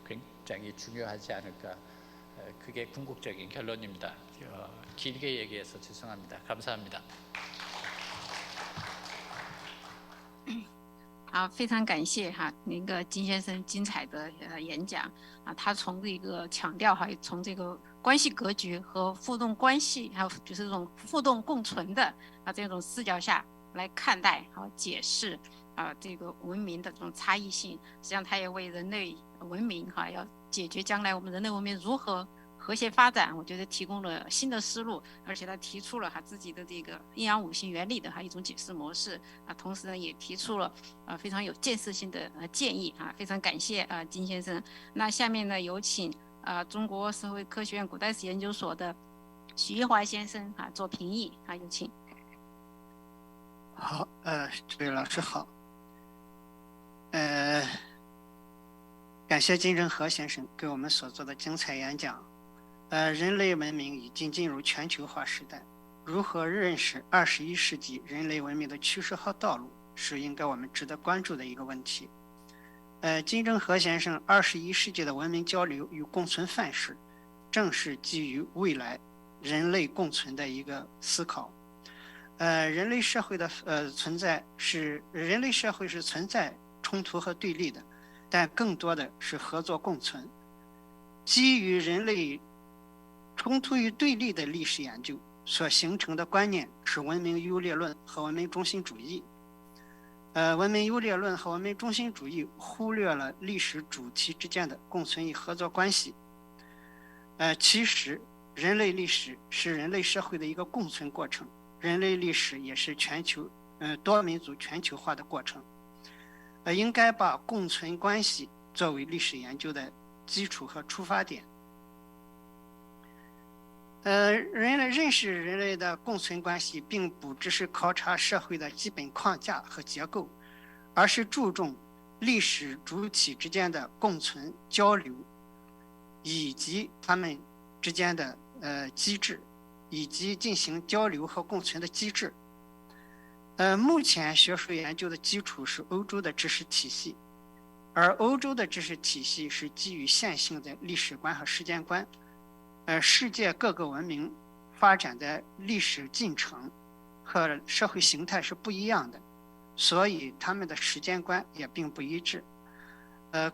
굉장히 중요하지 않을까. 그게 궁극적인 결론입니다. 길게 얘기해서 죄송합니다. 감사합니다. 好，非常感谢那个金先生精彩的演讲他从这个强调从这个关系格局和互动关系，还有就是这种互动共存的这种视角下来看待解释这个文明的这种差异性。实际上，他也为人类文明要解决将来我们人类文明如何和谐发展，我觉得提供了新的思路，而且他提出了他自己的这个阴阳五行原理的一种解释模式同时呢也提出了非常有建设性的建议非常感谢金先生。那下面呢有请中国社会科学院古代史研究所的许一华先生做评议有请。好，这位老师好，感谢金正和先生给我们所做的精彩演讲。人类文明已经进入全球化时代，如何认识21世纪人类文明的趋势和道路，是应该我们值得关注的一个问题。金正和先生21世纪的文明交流与共存范式，正是基于未来人类共存的一个思考。人类社会的存在是人类社会是存在冲突和对立的，但更多的是合作共存。基于人类冲突与对立的历史研究所形成的观念是文明优劣论和文明中心主义。文明优劣论和文明中心主义忽略了历史主题之间的共存与合作关系。其实人类历史是人类社会的一个共存过程，人类历史也是全球多民族全球化的过程，应该把共存关系作为历史研究的基础和出发点。认识人类的共存关系，并不只是考察社会的基本框架和结构，而是注重历史主体之间的共存交流，以及他们之间的机制，以及进行交流和共存的机制。目前学术研究的基础是欧洲的知识体系，而欧洲的知识体系是基于线性的历史观和时间观。世界各个文明发展的历史进程和社会形态是不一样的，所以他们的时间观也并不一致。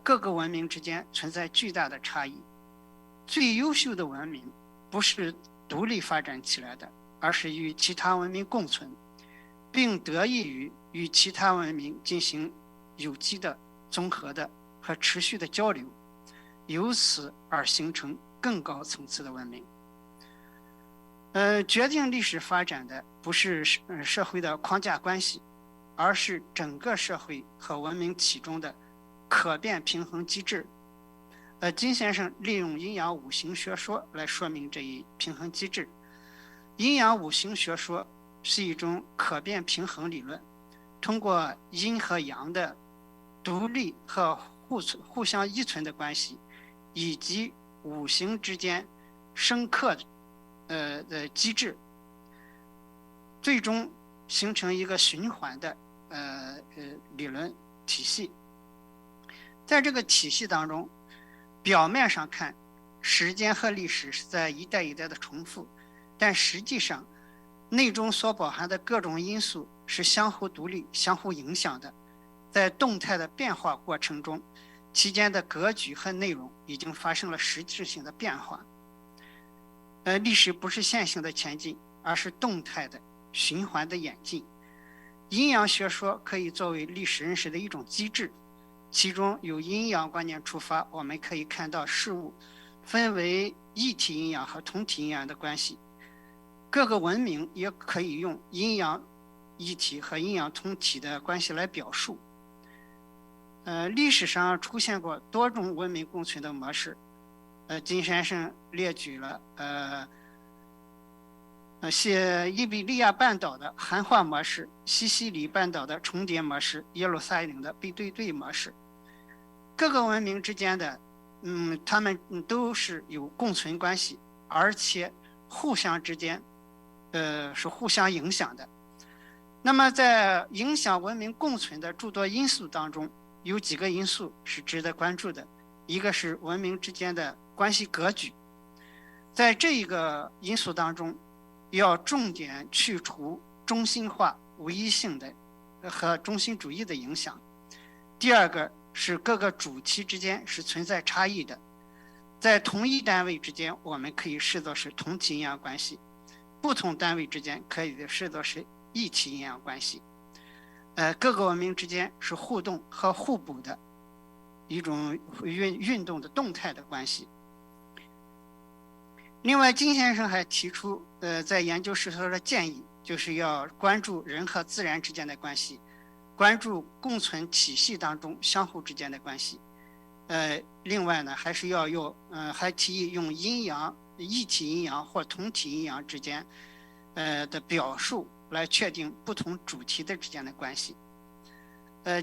各个文明之间存在巨大的差异。最优秀的文明不是独立发展起来的，而是与其他文明共存，并得益于与其他文明进行有机的、综合的和持续的交流，由此而形成更高层次的文明。决定历史发展的不是社会的框架关系，而是整个社会和文明体中的可变平衡机制。金先生利用阴阳五行学说来说明这一平衡机制。阴阳五行学说是一种可变平衡理论，通过阴和阳的独立和互相依存的关系，以及五行之间生克的机制，最终形成一个循环的理论体系。在这个体系当中，表面上看，时间和历史是在一代一代的重复，但实际上内中所包含的各种因素是相互独立、相互影响的。在动态的变化过程中，其间的格局和内容已经发生了实质性的变化。历史不是线性的前进，而是动态的、循环的演进。阴阳学说可以作为历史认识的一种机制，其中由阴阳观念出发，我们可以看到事物分为一体阴阳和同体阴阳的关系。各个文明也可以用阴阳一体和阴阳同体的关系来表述。历史上出现过多种文明共存的模式。金先生列举了伊比利亚半岛的汉化模式、西西里半岛的重叠模式、耶路撒冷的背对对模式。各个文明之间的他们都是有共存关系，而且互相之间是互相影响的。那么在影响文明共存的诸多因素当中，有几个因素是值得关注的。一个是文明之间的关系格局，在这一个因素当中，要重点去除中心化、唯一性的和中心主义的影响。第二个是各个主题之间是存在差异的，在同一单位之间，我们可以视作是同体阴阳关系；不同单位之间可以视作是异体阴阳关系。各个文明之间是互动和互补的一种运动的动态的关系。另外，金先生还提出，在研究时候的建议，就是要关注人和自然之间的关系，关注共存体系当中相互之间的关系。另外呢，还是要还提议用阴阳、一体阴阳或同体阴阳之间的表述来确定不同主题的之间的关系。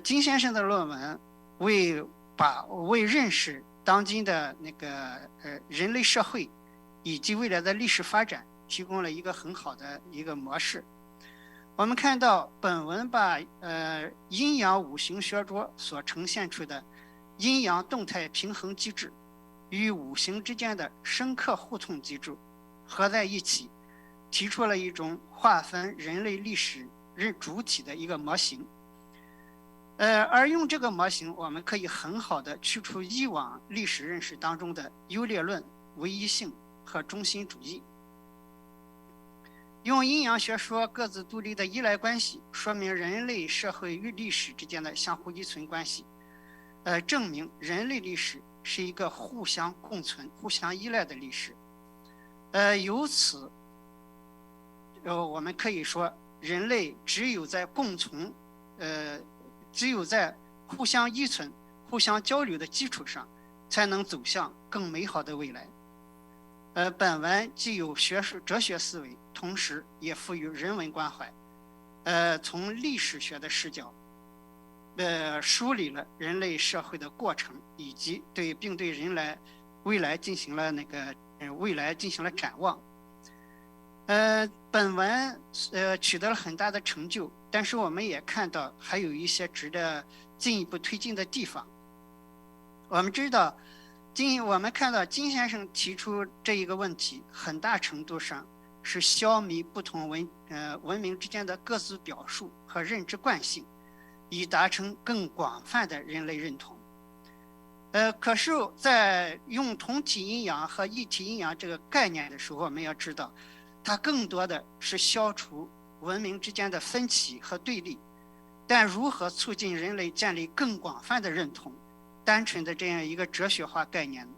金先生的论文为认识当今的那个人类社会以及未来的历史发展提供了一个很好的一个模式。我们看到本文把阴阳五行学说所呈现出的阴阳动态平衡机制与五行之间的生克互通机制合在一起，提出了一种划分人类历史主体的一个模型。而用这个模型，我们可以很好的去除以往历史认识当中的优劣论、唯一性和中心主义。用阴阳学说各自独立的依赖关系，说明人类社会与历史之间的相互依存关系，证明人类历史是一个互相共存、互相依赖的历史。由此，我们可以说，人类只有在共存，只有在互相依存、互相交流的基础上，才能走向更美好的未来。本文既有学术哲学思维，同时也赋予人文关怀。从历史学的视角，梳理了人类社会的过程，以及并对未来进行了展望。本文取得了很大的成就，但是我们也看到还有一些值得进一步推进的地方。我们看到金先生提出这一个问题，很大程度上是消弭不同文明之间的各自表述和认知惯性，以达成更广泛的人类认同。可是在用同体阴阳和异体阴阳这个概念的时候，我们要知道它更多的是消除文明之间的分歧和对立，但如何促进人类建立更广泛的认同，单纯的这样一个哲学化概念，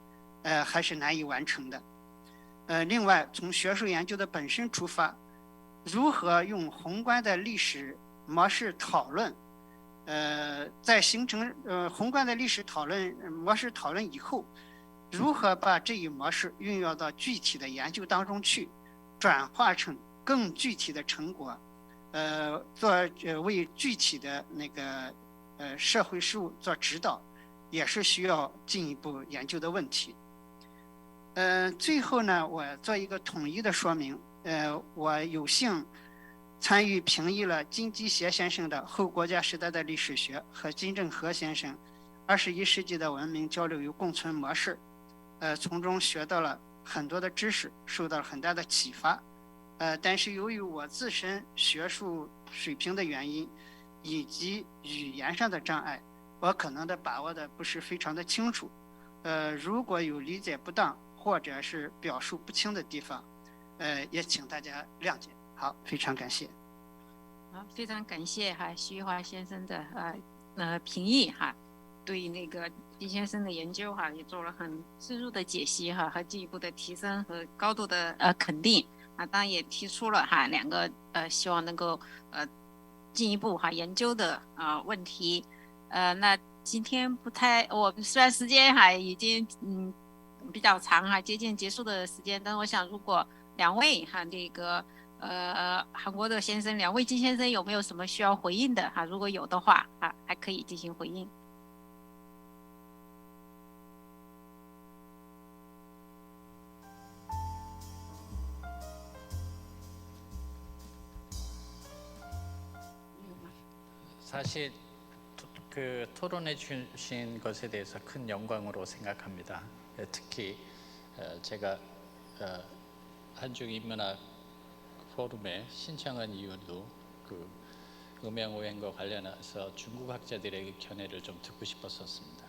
还是难以完成的。另外，从学术研究的本身出发，如何用宏观的历史模式讨论，在形成宏观的历史模式讨论以后，如何把这一模式运用到具体的研究当中去，转化成更具体的成果，为具体的社会事务做指导，也是需要进一步研究的问题。最后呢，我做一个统一的说明。我有幸参与评议了金基协先生的《后国家时代的历史学》和金正和先生21世纪的文明交流与共存模式，从中学到了很多的知识，受到了很大的启发。但是由于我自身学术水平的原因，以及语言上的障碍，我可能把握的不是非常的清楚。如果有理解不当或者是表述不清的地方，也请大家谅解。好，非常感谢。好，非常感谢徐玉华先生的评议对那个金先生的研究也做了很深入的解析和进一步的提升和高度的肯定当然也提出了两个希望能够进一步研究的问题。那今天我们虽然时间已经比较长接近结束的时间，但是我想如果两位韩国的先生，两位金先生有没有什么需要回应的如果有的话还可以进行回应。사실 그 토론해 주신 것에 대해서 큰 영광으로 생각합니다. 특히 제가 한중 인문학 포럼에 신청한 이유도 그 음양오행과 관련해서 중국 학자들의 견해를 좀 듣고 싶었었습니다.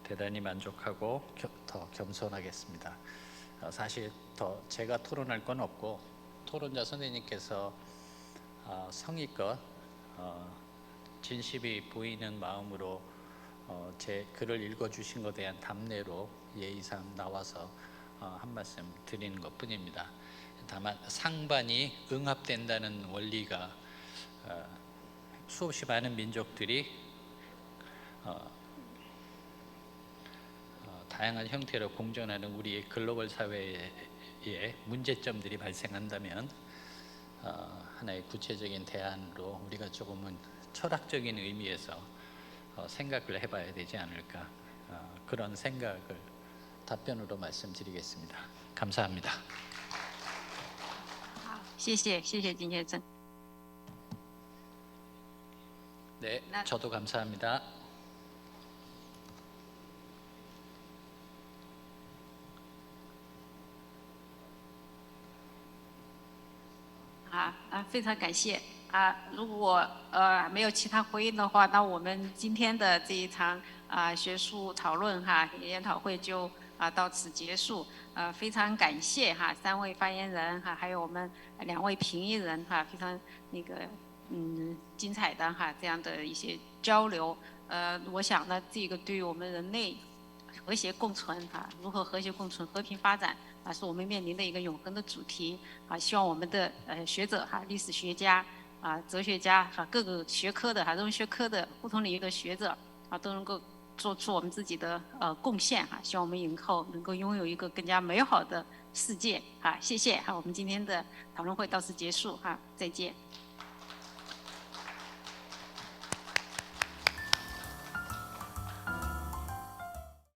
대단히 만족하고 더 겸손하겠습니다. 사실 더 제가 토론할 건 없고 토론자 선생님께서 성의껏 진심이 보이는 마음으로 제 글을 읽어주신 것에 대한 답례로 예의상 나와서 한 말씀 드리는 것뿐입니다. 다만 상반이 응합된다는 원리가 수없이 많은 민족들이 다양한 형태로 공존하는 우리의 글로벌 사회에 문제점들이 발생한다면 하나의 구체적인 대안으로 우리가 조금은 철학적인 의미에서 생각을 해봐야 되지 않을까, 그런 생각을 답변으로 말씀드리겠습니다. 감사합니다. 谢谢金先生。 네, 저도 감사합니다. 아, 非常感谢如果没有其他回应的话，那我们今天的这一场学术讨论研讨会就到此结束。非常感谢3位发言人还有我们2位评议人非常精彩的这样的一些交流。我想呢，这个对于我们人类和谐共存啊，如何和谐共存、和平发展啊，是我们面临的一个永恒的主题啊。希望我们的学者哈、历史学家啊、哲学家哈、各个学科的哈、人文学科的不同领域的学者啊，都能够做出我们自己的贡献哈。希望我们以后能够拥有一个更加美好的世界啊。谢谢哈，我们今天的讨论会到此结束哈，再见。